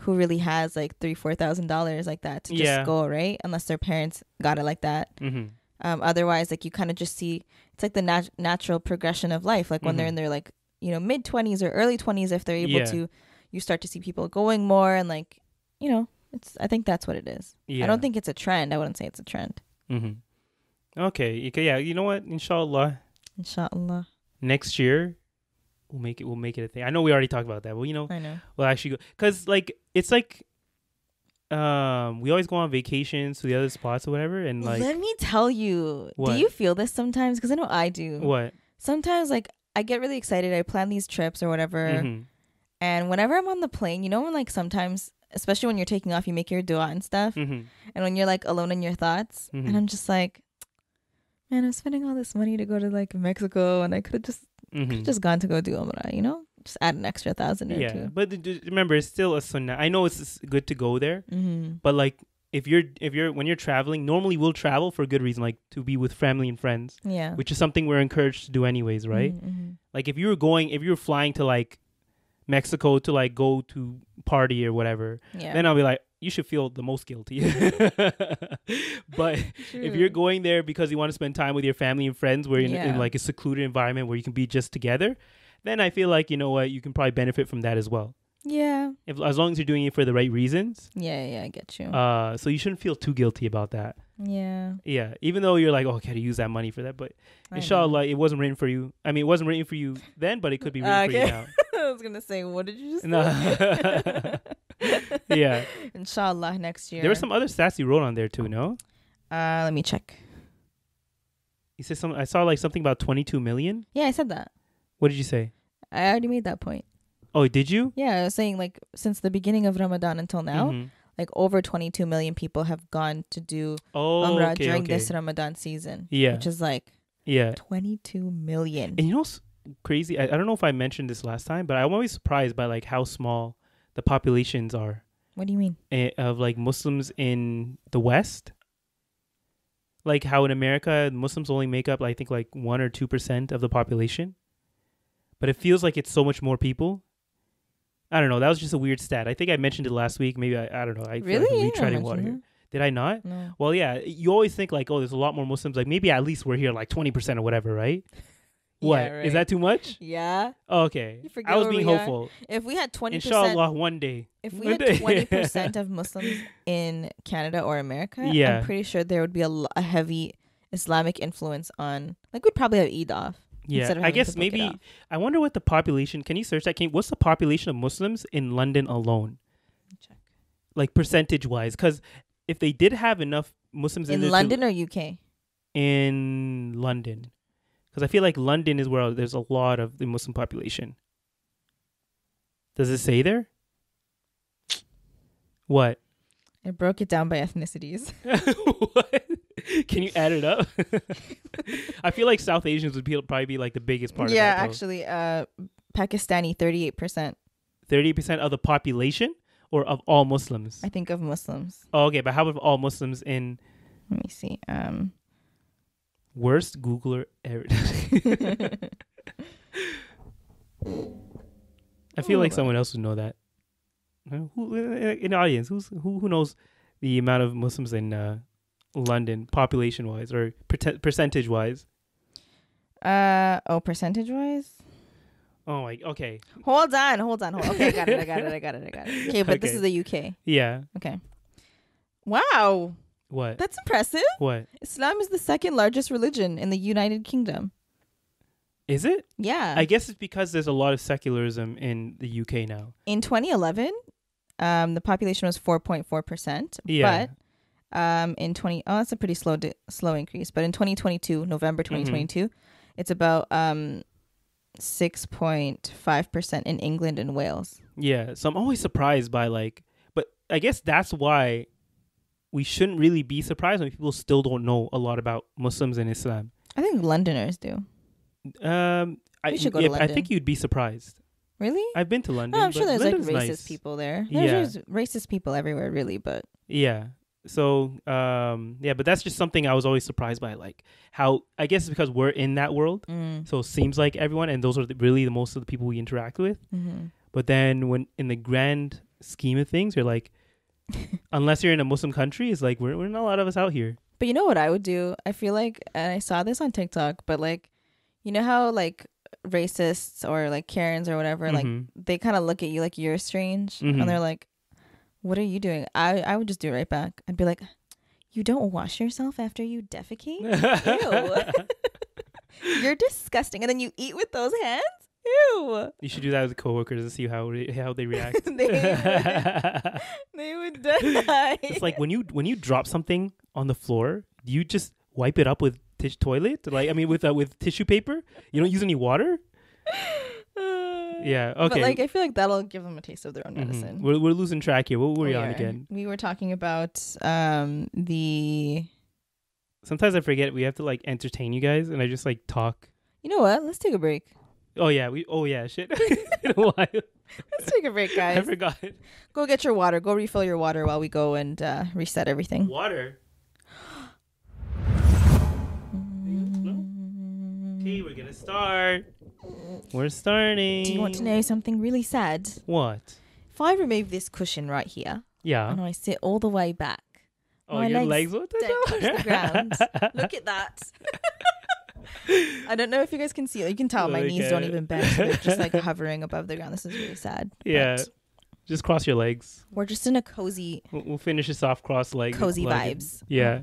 who really has like $3,000-$4,000 like that to just go, right? Unless their parents got it like that. Otherwise, like you kind of just see it's like the natural progression of life. Like when they're in their like, you know, mid 20s or early 20s, if they're able to, you start to see people going more, and like, you know, I think that's what it is. I don't think it's a trend. I wouldn't say it's a trend. Okay. Yeah. You know what? Inshallah. Next year, we'll make it a thing. I know we already talked about that, but you know, I know. we'll actually go, because like it's like we always go on vacations to the other spots or whatever, and like, let me tell you, what? Do you feel this sometimes? Because I know I do. What? Sometimes, like, I get really excited. I plan these trips or whatever, and whenever I'm on the plane, you know, when like sometimes, especially when you're taking off, you make your dua and stuff, and when you're like alone in your thoughts, and I'm just like, man, I'm spending all this money to go to like Mexico, and I could have just gone to go do Umrah, you know. Just add an extra 1,000 or two. Yeah, but remember, it's still a sunnah. I know it's good to go there, but like if you're when you're traveling, normally we'll travel for a good reason, like to be with family and friends. Yeah, which is something we're encouraged to do anyways, right? Like if you were flying to like Mexico to like go to party or whatever, then I'll be like, you should feel the most guilty. But if you're going there because you want to spend time with your family and friends, where you're in like a secluded environment where you can be just together, then I feel like, you know what, you can probably benefit from that as well. Yeah. As long as you're doing it for the right reasons. Yeah, I get you. So you shouldn't feel too guilty about that. Yeah. Yeah. Even though you're like, oh, I gotta use that money for that. But inshallah, it wasn't written for you. I mean, it wasn't written for you then, but it could be written for you now. I was going to say, what did you just say? Yeah. Inshallah, next year. There were some other stats you wrote on there too, no? Let me check. You said I saw like something about 22 million. Yeah, I said that. What did you say? I already made that point. Oh, did you? Yeah, I was saying like since the beginning of Ramadan until now, like over 22 million people have gone to do Umrah during this Ramadan season. Yeah. Which is like 22 million. And you know what's crazy? I don't know if I mentioned this last time, but I'm always surprised by like how small the populations are. What do you mean? Of like Muslims in the West. Like how in America, Muslims only make up, I think, like 1 or 2% of the population. But it feels like it's so much more people. I don't know. That was just a weird stat. I think I mentioned it last week. Maybe I don't know. I really? Feel like I'm retreading water here. Did I not? No. Well, yeah. You always think like, oh, there's a lot more Muslims. Like maybe at least we're here like 20% or whatever, right? What? Yeah, right. Is that too much? Yeah. Oh, okay. I was being hopeful. If we had 20%. Inshallah, one day. If we had 20% of Muslims in Canada or America, I'm pretty sure there would be a heavy Islamic influence on. Like we'd probably have Eid off. Yeah, I guess maybe. I wonder what the population. Can you search that? What's the population of Muslims in London alone? Check. Like percentage wise, because if they did have enough Muslims in London or UK. In London, because I feel like London is where there's a lot of the Muslim population. Does it say there? What? I broke it down by ethnicities. What? Can you add it up? I feel like South Asians would probably be like the biggest part of that. Yeah, actually, Pakistani, 38%. 38% of the population or of all Muslims? I think of Muslims. Oh, okay, but how about all Muslims in... Let me see. Worst Googler ever. I feel like someone else would know that. Who in the audience? Who knows the amount of Muslims in London, population wise or percentage wise? Percentage wise. Oh my. Okay. Hold on. Okay, I got it. Okay, but this is the UK. Yeah. Okay. Wow. What? That's impressive. What? Islam is the second largest religion in the United Kingdom. Is it? Yeah. I guess it's because there's a lot of secularism in the UK now. In 2011, the population was 4.4%. Yeah. But that's a pretty slow increase. But in 2022, November 2022, it's about 6.5% in England and Wales. Yeah. So I'm always surprised by but I guess that's why we shouldn't really be surprised when people still don't know a lot about Muslims and Islam. I think Londoners do. We should go to London. I think you'd be surprised. Really? I've been to London. Oh, I'm sure there's London's like racist nice. people there. There's racist people everywhere, really, but yeah. So but that's just something I was always surprised by, like how I guess it's because we're in that world, so it seems like everyone, and those are really the most of the people we interact with. But then when in the grand scheme of things, you're like, unless you're in a Muslim country, it's like we're not a lot of us out here. But you know what I would do? I feel like, and I saw this on TikTok, but like, you know how like racists or like Karens or whatever, like they kind of look at you like you're strange, and they're like, what are you doing? I would just do it right back. I'd be like, you don't wash yourself after you defecate? Ew. You're disgusting. And then you eat with those hands? Ew. You should do that with coworkers and see how they react. They would die. It's like when you drop something on the floor, do you just wipe it up with toilet? Like, I mean, with tissue paper? You don't use any water? Yeah, okay. But like, I feel like that'll give them a taste of their own medicine. We're losing track here. What were we on again? We were talking about the... Sometimes I forget we have to like entertain you guys, and I just like talk. You know what? Let's take a break. Oh yeah, shit. In a while. Let's take a break, guys. I forgot. Go get your water. Go refill your water while we go and reset everything. Water? Okay, we're gonna start. We're starting. Do you want to know something really sad? What? If I remove this cushion right here, and I sit all the way back, my your legs don't touch the ground. Look at that. I don't know if you guys can see it. You can tell my knees don't even bend. So they're just like hovering above the ground. This is really sad. Yeah. Just cross your legs. We're just in a cozy... We'll finish this off cross legs. Cozy vibes. Yeah.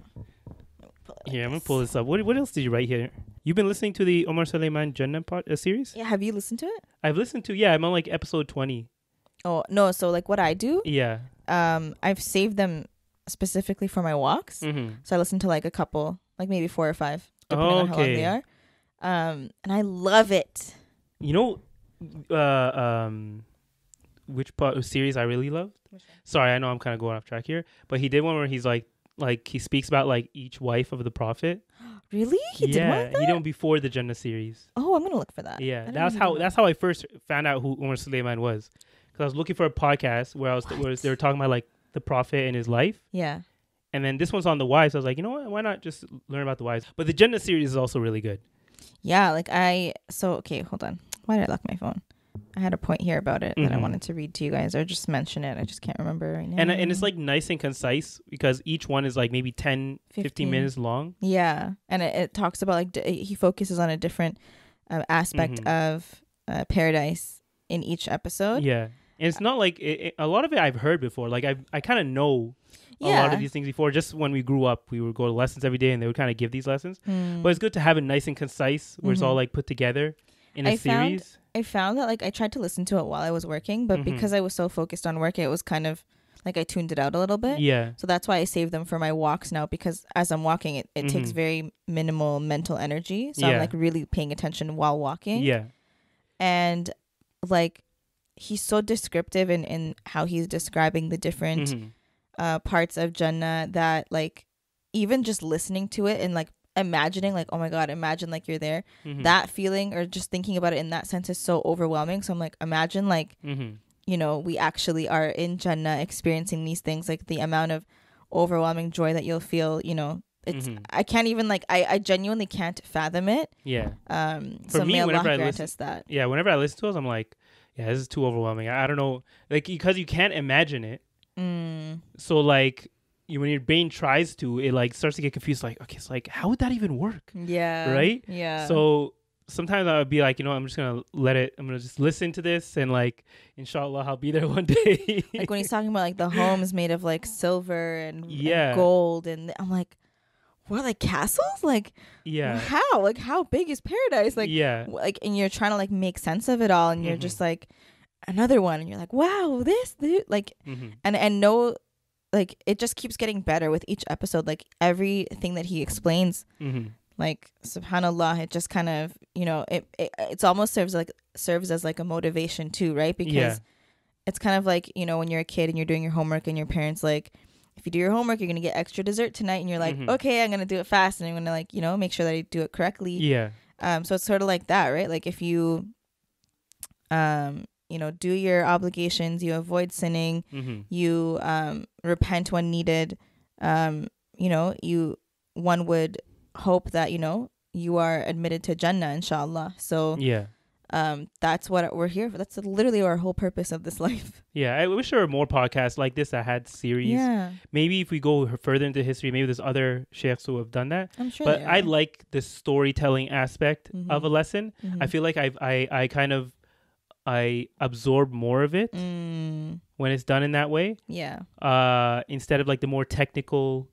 Here, I'm going to pull this up. What else did you write here? You've been listening to the Omar Suleiman Jannah series? Yeah, have you listened to it? I've listened to, I'm on like episode 20. Oh, no. So like what I do... Yeah. I've saved them specifically for my walks. Mm-hmm. So I listen to like a couple, like maybe 4 or 5. Depending on how long they are. And I love it. You know, which part of series I really loved? Sorry, I know I'm kind of going off track here, but he did one where he's like he speaks about like each wife of the Prophet. Really? He did one of that? He did one before the Jannah series. Oh, I'm gonna look for that. Yeah, that's how I first found out who Umar Suleiman was, because I was looking for a podcast where they were talking about like the Prophet and his life. Yeah. And then this one's on the wives. I was like, you know what? Why not just learn about the wives? But the Jannah series is also really good. Yeah, okay, hold on. Why did I lock my phone? I had a point here about it that I wanted to read to you guys or just mention it. I just can't remember right now. And it's like nice and concise because each one is like maybe 10, 15 minutes long. Yeah. And it talks about like, he focuses on a different aspect of paradise in each episode. Yeah. And it's not like, a lot of it I've heard before. Like I kind of know a lot of these things before. Just when we grew up, we would go to lessons every day and they would kind of give these lessons. But it's good to have it nice and concise where it's all like put together in a series. I found that like I tried to listen to it while I was working, but because I was so focused on work, it was kind of like I tuned it out a little bit. Yeah. So that's why I save them for my walks now, because as I'm walking, it takes very minimal mental energy. So I'm like really paying attention while walking. Yeah. And like he's so descriptive in how he's describing the different parts of Jannah that like even just listening to it and like imagining like, oh my God, imagine like you're there. That feeling or just thinking about it in that sense is so overwhelming. So I'm like, imagine like, you know, we actually are in Jannah experiencing these things, like the amount of overwhelming joy that you'll feel, you know, it's I can't even like I genuinely can't fathom it. Yeah. For so me, whenever I listen, that. Yeah, whenever I listen to it, I'm like, yeah, this is too overwhelming. I don't know, like because you can't imagine it. So like when your brain tries to, it like starts to get confused. Like, okay, it's like, how would that even work? Yeah. Right. Yeah. So sometimes I would be like, you know, I'm just gonna I'm gonna just listen to this and like, inshallah, I'll be there one day. Like when he's talking about like the homes made of like silver and gold, and I'm like, what, like castles? Like, how? Like, how big is paradise? Like, like, and you're trying to like make sense of it all, and you're just like, another one, and you're like, wow, this, like, and no, like, it just keeps getting better with each episode. Like, everything that he explains, like, subhanallah, it just kind of, you know, it's almost serves as like a motivation too, right? Because it's kind of like, you know, when you're a kid and you're doing your homework and your parents like, if you do your homework, you're going to get extra dessert tonight. And you're like, okay, I'm going to do it fast. And I'm going to like, you know, make sure that I do it correctly. Yeah. So it's sort of like that, right? Like if you, you know, do your obligations, you avoid sinning, you repent when needed, you know, one would hope that, you know, you are admitted to Jannah, inshallah. So that's what we're here for. That's literally our whole purpose of this life. Yeah, I wish there were more podcasts like this that had series. Yeah. Maybe if we go further into history, maybe there's other sheikhs who have done that. I'm sure. But I like the storytelling aspect of a lesson. I feel like I absorb more of it when it's done in that way. Yeah. Instead of like the more technical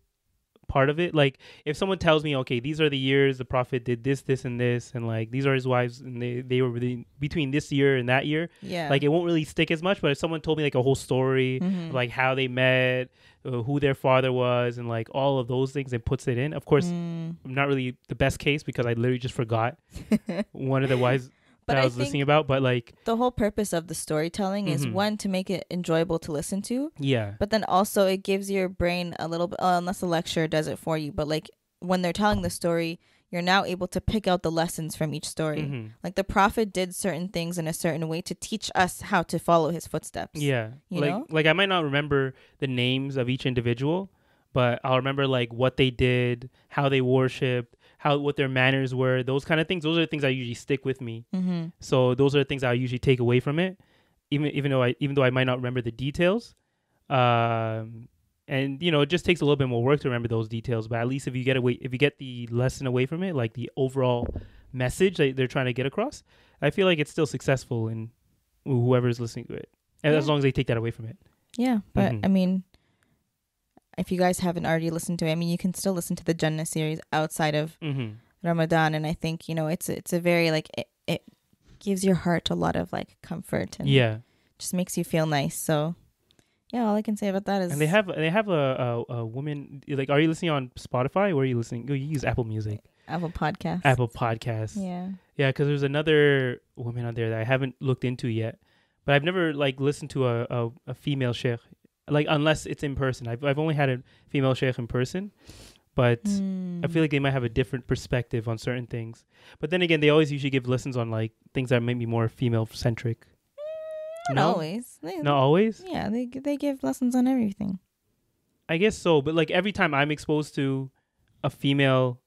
part of it. Like if someone tells me, okay, these are the years the Prophet did this, this, and this, and like these are his wives, and they were between this year and that year, like it won't really stick as much. But if someone told me like a whole story, of, like how they met, who their father was, and like all of those things, and puts it in. Of course, I'm not really the best case because I literally just forgot one of the wives that I was listening about. But like the whole purpose of the storytelling is one, to make it enjoyable to listen to. Yeah. But then also it gives your brain a little bit, unless the lecturer does it for you. But like when they're telling the story, you're now able to pick out the lessons from each story. Like the Prophet did certain things in a certain way to teach us how to follow his footsteps. Yeah. You like, know? Like I might not remember the names of each individual, but I'll remember like what they did, how they worshipped, what their manners were, those kind of things. Those are the things that usually stick with me. So those are the things I usually take away from it, even though I might not remember the details. And you know, it just takes a little bit more work to remember those details. But at least if you get the lesson away from it, like the overall message that they're trying to get across, I feel like it's still successful in whoever's listening to it, and as long as they take that away from it. Yeah, but I mean, if you guys haven't already listened to it, I mean, you can still listen to the Jannah series outside of Ramadan, and I think, you know, it's a very like it gives your heart a lot of like comfort and just makes you feel nice. So yeah, all I can say about that is, and they have a woman. Like, are you listening on Spotify? Or are you listening? You use Apple Music, Apple Podcasts. Yeah, because there's another woman on there that I haven't looked into yet, but I've never like listened to a female sheikh, like unless it's in person. I've only had a female sheikh in person, but I feel like they might have a different perspective on certain things. But then again, they always usually give lessons on like things that might be more female centric. Not always. Not always? Yeah, they give lessons on everything. I guess so, but like every time I'm exposed to a female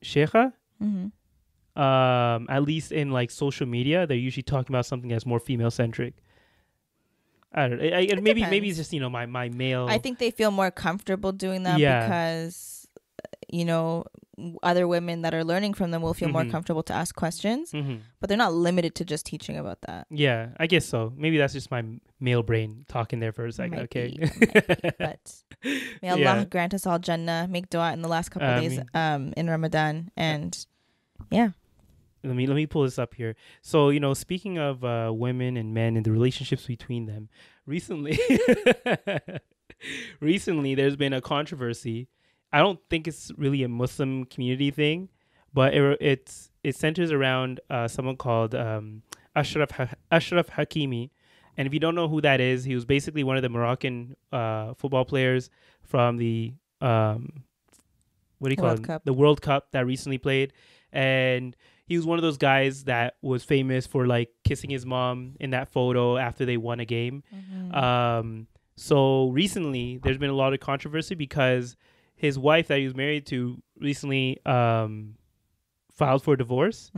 sheikha, at least in like social media, they're usually talking about something that's more female centric. I don't know. Maybe it's just, you know, my male. I think they feel more comfortable doing that because, you know, other women that are learning from them will feel more comfortable to ask questions, but they're not limited to just teaching about that. Yeah, I guess so. Maybe that's just my male brain talking there for a second. Okay. But may Allah grant us all Jannah. Make dua in the last couple of days in Ramadan. And yeah. Let me pull this up here. So, you know, speaking of women and men and the relationships between them, recently there's been a controversy. I don't think it's really a Muslim community thing, but it centers around someone called Achraf Hakimi. And if you don't know who that is, he was basically one of the Moroccan football players from the the World Cup that recently played. And he was one of those guys that was famous for like kissing his mom in that photo after they won a game. So recently there's been a lot of controversy because his wife that he was married to recently filed for divorce.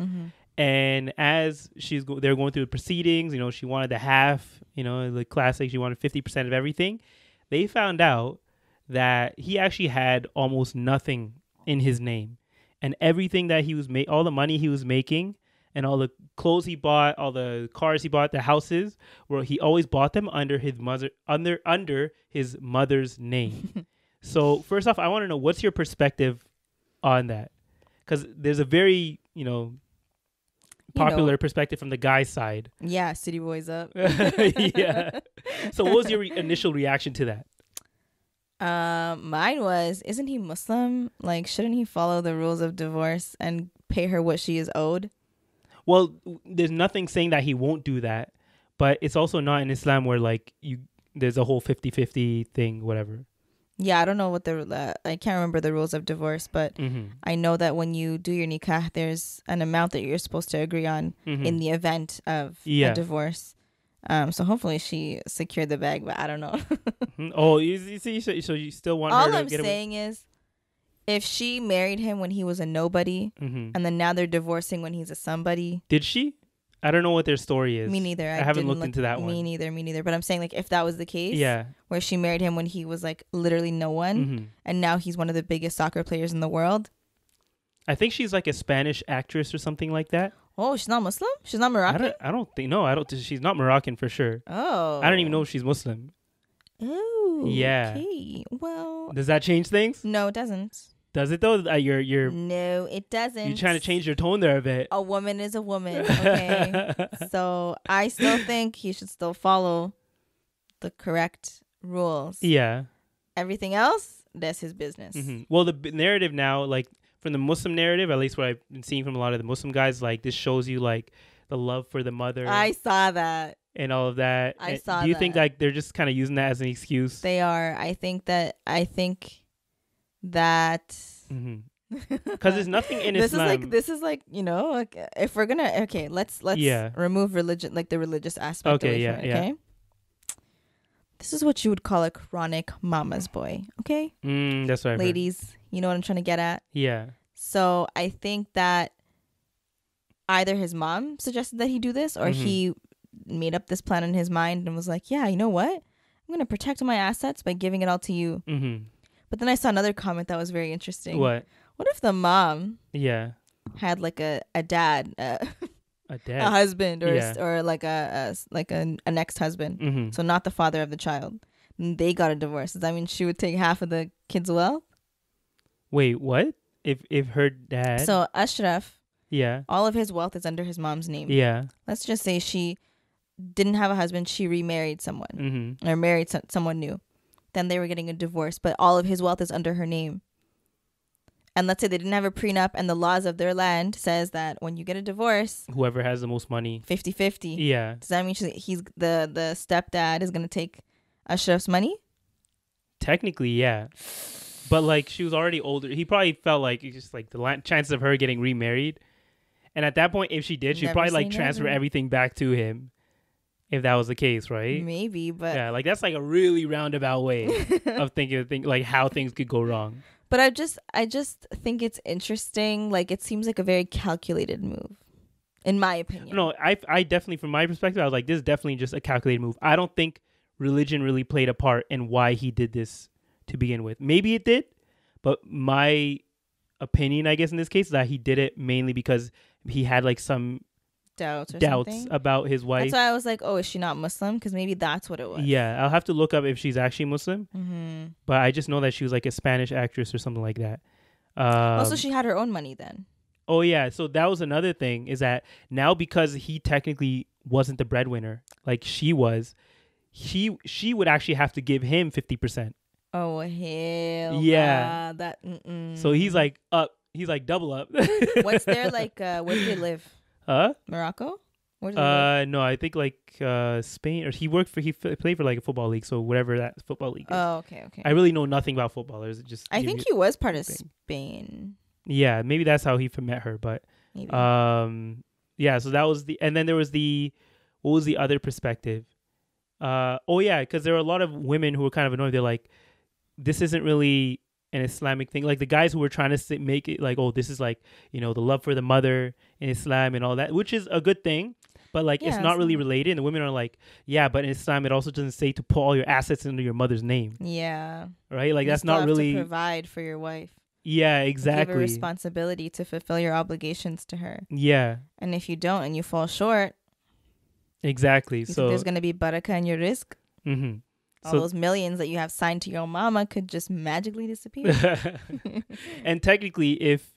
And as they're going through the proceedings, you know, she wanted the half, you know, the classic, she wanted 50% of everything. They found out that he actually had almost nothing in his name. And everything that he was all the money he was making and all the clothes he bought, all the cars he bought, the houses, he always bought them under his mother's name. So first off, I want to know, what's your perspective on that? Because there's a very, you know, popular perspective from the guy's side. Yeah, city boys up. Yeah. So what was your initial reaction to that? Mine was, isn't he Muslim? Like, shouldn't he follow the rules of divorce and pay her what she is owed? Well, there's nothing saying that he won't do that, but it's also not in Islam where like there's a whole 50-50 thing, whatever. Yeah, I don't know what I can't remember the rules of divorce, but I know that when you do your nikah, there's an amount that you're supposed to agree on in the event of a divorce. So hopefully she secured the bag, but I don't know. Oh, you see, so you still want her to get away? All I'm saying is, if she married him when he was a nobody, and then now they're divorcing when he's a somebody. Did she? I don't know what their story is. Me neither. I haven't looked into that one. Me neither. But I'm saying, like, if that was the case, where she married him when he was like literally no one, and now he's one of the biggest soccer players in the world. I think she's like a Spanish actress or something like that. Oh, she's not Muslim? She's not Moroccan? I don't think. No, I don't. She's not Moroccan for sure. Oh. I don't even know if she's Muslim. Oh, yeah. Okay. Well, Does that change things? No, it doesn't. Does it though? You're No, it doesn't. You're trying to change your tone there a bit. A woman is a woman. Okay. So I still think he should still follow the correct rules. Yeah. Everything else, that's his business. Mm-hmm. Well, the narrative now, like from the Muslim narrative, at least what I've been seeing from a lot of the Muslim guys, like this shows you like the love for the mother. I saw that. And all of that. I saw that. Do you think like they're just kind of using that as an excuse? They are. I think that. Mm-hmm. Because there's nothing in Islam. This is like like if we're gonna let's remove religion, like the religious aspect. Okay, okay. This is what you would call a chronic mama's boy. Okay, that's what I've ladies, heard. You know what I'm trying to get at. Yeah. So I think that either his mom suggested that he do this, or he made up this plan in his mind and was like, yeah, you know what? I'm gonna protect my assets by giving it all to you. Mm-hmm. But then I saw another comment that was very interesting. What if the mom had like a dad, a husband, or like an ex-husband, so not the father of the child, and they got a divorce? Does that mean she would take half of the kid's wealth? Wait, what? If her dad... So Achraf, all of his wealth is under his mom's name. Yeah. Let's just say she didn't have a husband, she remarried someone, or married someone new. Then they were getting a divorce, but all of his wealth is under her name. And let's say they didn't have a prenup, and the laws of their land says that when you get a divorce, whoever has the most money, 50-50. Yeah. Does that mean he's the stepdad is gonna take Achraf's money? Technically, yeah. But like she was already older. He probably felt like it's just like the chances of her getting remarried. And at that point, if she did, she'd probably like transfer everything back to him. If that was the case, right? Maybe, but yeah, like that's like a really roundabout way of thinking like how things could go wrong. But I just think it's interesting. Like it seems like a very calculated move, in my opinion. No, I definitely, from my perspective, I was like, this is definitely just a calculated move. I don't think religion really played a part in why he did this to begin with. Maybe it did, but my opinion, I guess, in this case, is that he did it mainly because he had like some doubts about his wife. That's why I was like, oh, is she not Muslim? Because maybe that's what it was. Yeah, I'll have to look up if she's actually Muslim. But I just know that she was like a Spanish actress or something like that. Also, she had her own money then. Oh yeah, so that was another thing, is that now because he technically wasn't the breadwinner like she was, she would actually have to give him 50%. Oh hell yeah, that. So he's like double up. What's their like? Where do they live? Morocco? Where do they live? No, I think like Spain, or he played for like a football league, so whatever that football league is. Oh, okay. I really know nothing about footballers. I think he was part of Spain. Yeah, maybe that's how he met her, but maybe. Yeah, so that was and then there was what was the other perspective? Oh yeah, because there were a lot of women who were kind of annoyed. They're like, this isn't really an Islamic thing. Like the guys who were trying to make it like, oh, this is like, the love for the mother in Islam and all that, which is a good thing, but like it's not really related. And the women are like, yeah, but in Islam it also doesn't say to put all your assets under your mother's name. Yeah. Right? Like you that's not really to provide for your wife. Yeah, exactly. Give a responsibility to fulfill your obligations to her. Yeah. And if you don't and you fall short, exactly. So there's gonna be barakah in your rizq. Mm-hmm. All those millions that you have signed to your mama could just magically disappear. And technically, if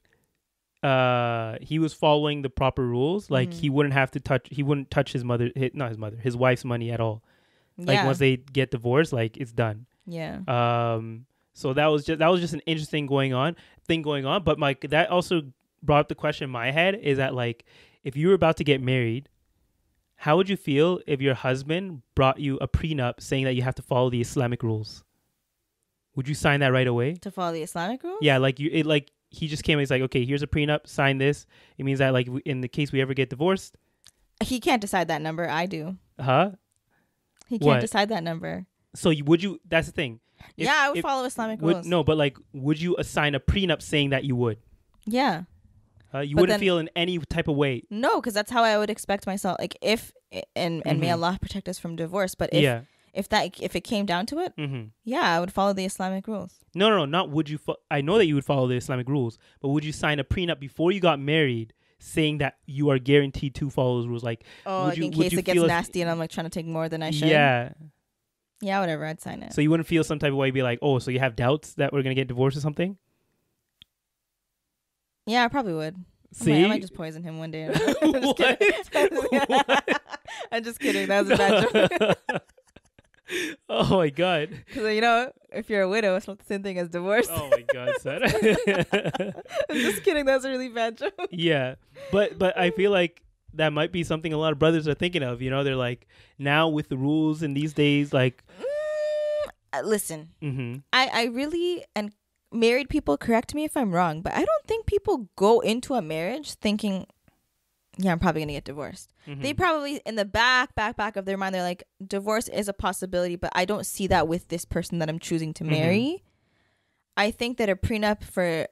he was following the proper rules, like he wouldn't touch his wife's money at all. Like once they get divorced, like it's done. Yeah. So that was just an interesting thing going on. But like that also brought up the question in my head, is that like if you were about to get married, how would you feel if your husband brought you a prenup saying that you have to follow the Islamic rules? Would you sign that right away? To follow the Islamic rules? Yeah, like he just came and he's like, okay, here's a prenup, sign this. It means that like in the case we ever get divorced. He can't decide that number. I do. Huh? He can't decide that number. So would you? That's the thing. I would follow Islamic rules. No, but like, would you assign a prenup saying that you would? Yeah. You wouldn't feel in any type of way. No, because that's how I would expect myself. Like if may Allah protect us from divorce. But if it came down to it, I would follow the Islamic rules. No, not would you. I know that you would follow the Islamic rules, but would you sign a prenup before you got married, saying that you are guaranteed to follow those rules? Like, in case it gets nasty and I'm like trying to take more than I should. Yeah. Yeah, whatever. I'd sign it. So you wouldn't feel some type of way, be like, oh, so you have doubts that we're gonna get divorced or something? Yeah, I probably would. See, I might just poison him one day. I'm just kidding. That was a bad joke. Oh my god. Because if you're a widow, it's not the same thing as divorce. Oh my god, son. I'm just kidding. That's a really bad joke. Yeah, but I feel like that might be something a lot of brothers are thinking of. They're like, now with the rules in these days, like, listen, I really, and married people, correct me if I'm wrong, but I don't think people go into a marriage thinking, yeah, I'm probably gonna get divorced. They probably, in the back of their mind, they're like, divorce is a possibility, but I don't see that with this person that I'm choosing to marry. I think that a prenup for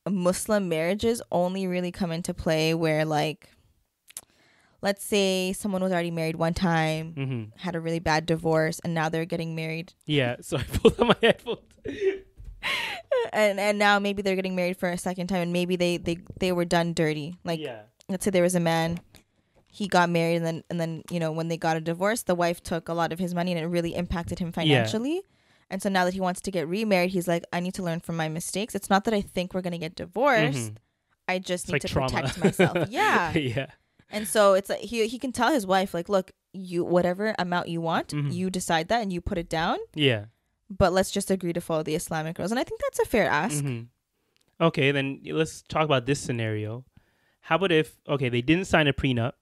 Muslim marriages only really come into play where, like, let's say someone was already married one time, had a really bad divorce, and now they're getting married. Yeah, so I pulled out my headphones. and now maybe they're getting married for a second time, and maybe they were done dirty. Like, let's say there was a man, he got married, and then when they got a divorce, the wife took a lot of his money, and it really impacted him financially. And so now that he wants to get remarried, he's like, I need to learn from my mistakes. It's not that I think we're gonna get divorced. I just need to protect myself. Yeah. And so it's like he can tell his wife, like, look, you, whatever amount you want, you decide that and you put it down. Yeah. But let's just agree to follow the Islamic rules. And I think that's a fair ask. Okay, then let's talk about this scenario. How about if, okay, they didn't sign a prenup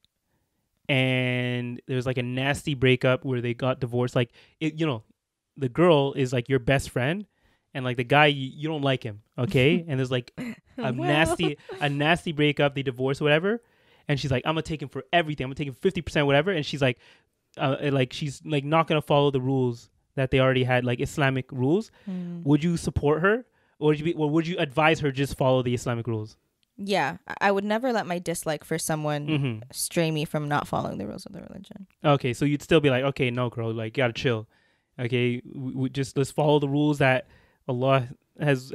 and there's like a nasty breakup where they got divorced. Like, the girl is like your best friend and like the guy, you don't like him. Okay. And there's like a nasty breakup. They divorce or whatever. And she's like, I'm going to take him for everything. I'm going to take him 50%, whatever. And she's like she's like not going to follow the rules that they already had, like Islamic rules. Would you support her? Or would you advise her just follow the Islamic rules? Yeah. I would never let my dislike for someone stray me from not following the rules of the religion. Okay. So you'd still be like, okay, no, girl, like, you got to chill. Okay. Let's follow the rules that Allah has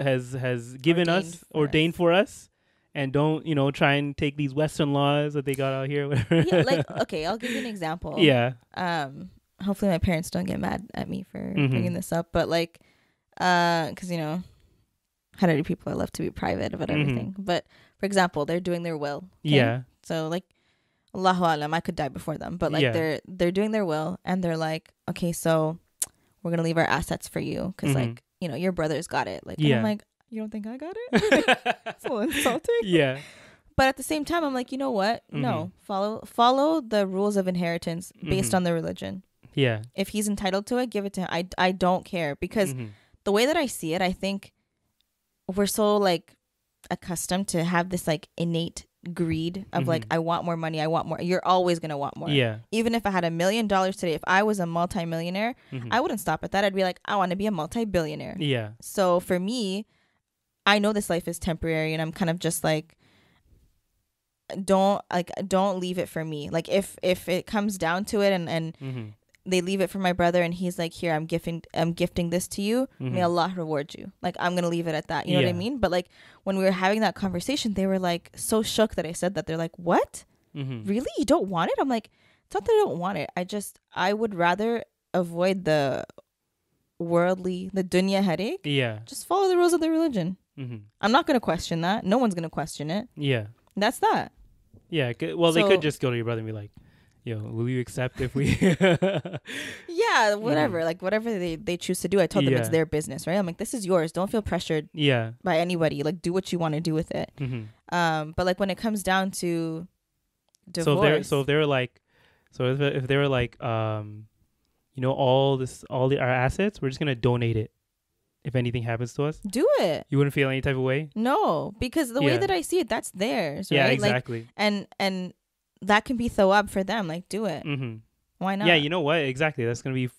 given us, ordained for us. And don't, try and take these Western laws that they got out here. Whatever. Yeah, like, okay, I'll give you an example. Yeah. Hopefully my parents don't get mad at me for bringing this up. But like, because, Harari people, I love to be private about everything. But for example, they're doing their will. Okay? Yeah. So like, Allahu Alam, I could die before them. But like, they're doing their will. And they're like, okay, so we're going to leave our assets for you. Because like, your brother's got it. Like, and I'm like, you don't think I got it? It's a little insulting. Yeah. But at the same time, I'm like, you know what? No, follow the rules of inheritance based on the religion. Yeah. If he's entitled to it, give it to him. I don't care, because the way that I see it, I think we're so like accustomed to have this like innate greed of like, I want more money. I want more. You're always going to want more. Yeah. Even if I had $1 million today, if I was a multimillionaire, I wouldn't stop at that. I'd be like, I want to be a multi-billionaire. Yeah. So for me, I know this life is temporary, and I'm kind of just like, don't leave it for me. Like if it comes down to it and they leave it for my brother and he's like, here, I'm gifting this to you. May Allah reward you. Like, I'm going to leave it at that. You know what I mean? But like when we were having that conversation, they were like so shook that I said that. They're like, what? Really? You don't want it? I'm like, it's not that I don't want it. I would rather avoid the dunya headache. Yeah. Just follow the rules of the religion. I'm not going to question that. No one's going to question it. Yeah. That's that. Yeah. Well, they could just go to your brother and be like, yo, will you accept if we... Yeah, whatever. Like, whatever they choose to do. I told them it's their business, right? I'm like, this is yours. Don't feel pressured by anybody. Like, do what you want to do with it. But like when it comes down to divorce... So if they were like, our assets, we're just going to donate it. If anything happens to us, do it. You wouldn't feel any type of way? No, because the way that I see it, that's theirs, right? Yeah, exactly. Like, and that can be thawab for them. Like, do it. Why not? Yeah, you know what? Exactly. That's going to be...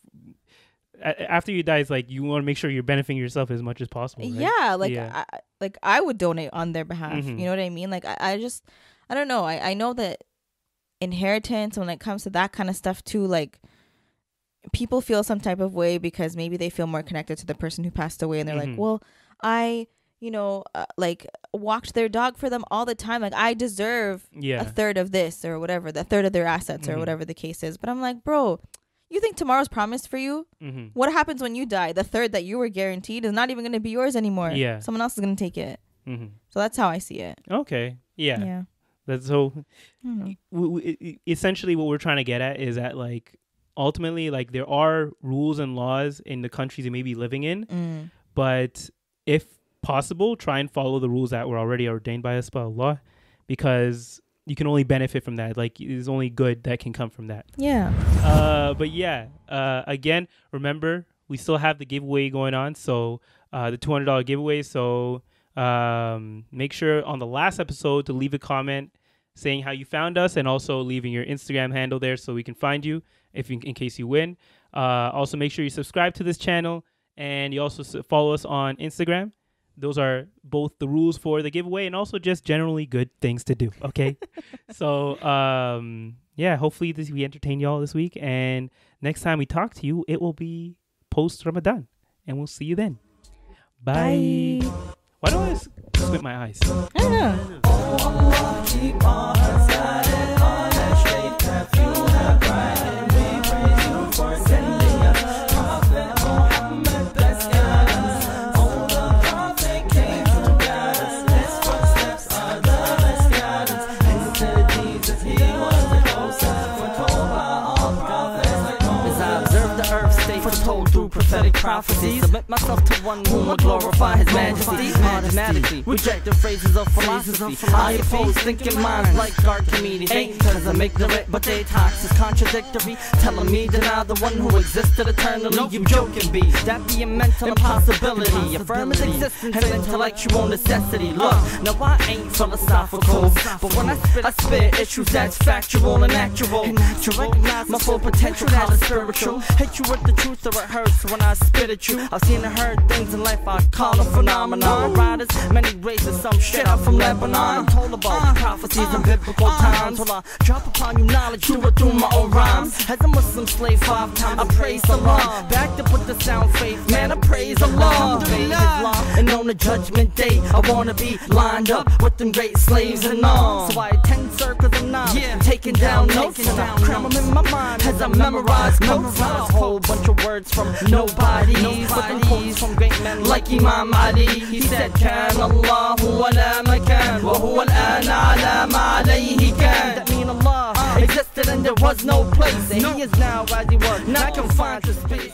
after you die, it's like you want to make sure you're benefiting yourself as much as possible, right? Yeah, like, I would donate on their behalf. You know what I mean? Like, I don't know. I know that inheritance, when it comes to that kind of stuff too, like... people feel some type of way because maybe they feel more connected to the person who passed away, and they're like, well, I like walked their dog for them all the time, like I deserve a third of this or whatever, the third of their assets or whatever the case is. But I'm like, bro, You think tomorrow's promised for you? What happens when you die? The third that you were guaranteed is not even going to be yours anymore. Yeah. Someone else is going to take it. So that's how I see it. Okay. Yeah. That's so. Essentially, what we're trying to get at is that, like, ultimately, like, there are rules and laws in the countries you may be living in, but if possible, try and follow the rules that were already ordained by us by Allah, because you can only benefit from that. Like, there's only good that can come from that. Yeah. But yeah, again, remember, we still have the giveaway going on. So the $200 giveaway. So make sure on the last episode to leave a comment saying how you found us, and also leaving your Instagram handle there so we can find you in case you win. Also, make sure you subscribe to this channel, and you also follow us on Instagram. Those are both the rules for the giveaway, and also just generally good things to do. Okay. So, yeah, hopefully we entertain y'all this week. And next time we talk to you, it will be post Ramadan, and we'll see you then. Bye. Why do I squint my eyes? I don't know. Prophetic prophecies, submit myself to one who will glorify his majesty. Automatically reject the phrases of philosophy. I oppose thinking minds like Archimedes. Ain't cause I'm ignorant, but they talks is contradictory, telling me deny the one who existed eternally. You joking be, that be a mental impossibility. Affirm his existence and intellectual necessity. Look, now I ain't philosophical, but when I spit issues that's factual and actual. To recognize my full potential, that is spiritual. Hit you with the truth or it hurts when I spit at you. I've seen and heard things in life I call a phenomenon. Riders, many races, some shit out from Lebanon. I'm told about prophecies in biblical times. While I drop upon you knowledge, do it through my own rhymes. As a Muslim slave 5 times, I praise Allah. Backed up with the sound faith, man, I praise Allah. And on the judgment day, I wanna be lined up with them great slaves and all. So I attend circles and knowledge, taking down notes, and I cram them in my mind as I memorize notes. A whole bunch of words from nobodies, but them quotes from great men like Imam Ali. He said, "Kan Allahu wa la makan, wa huwa al-ana ala ma alayhi kan." That mean Allah existed and there was no place, and He is now as He was, not confined to space.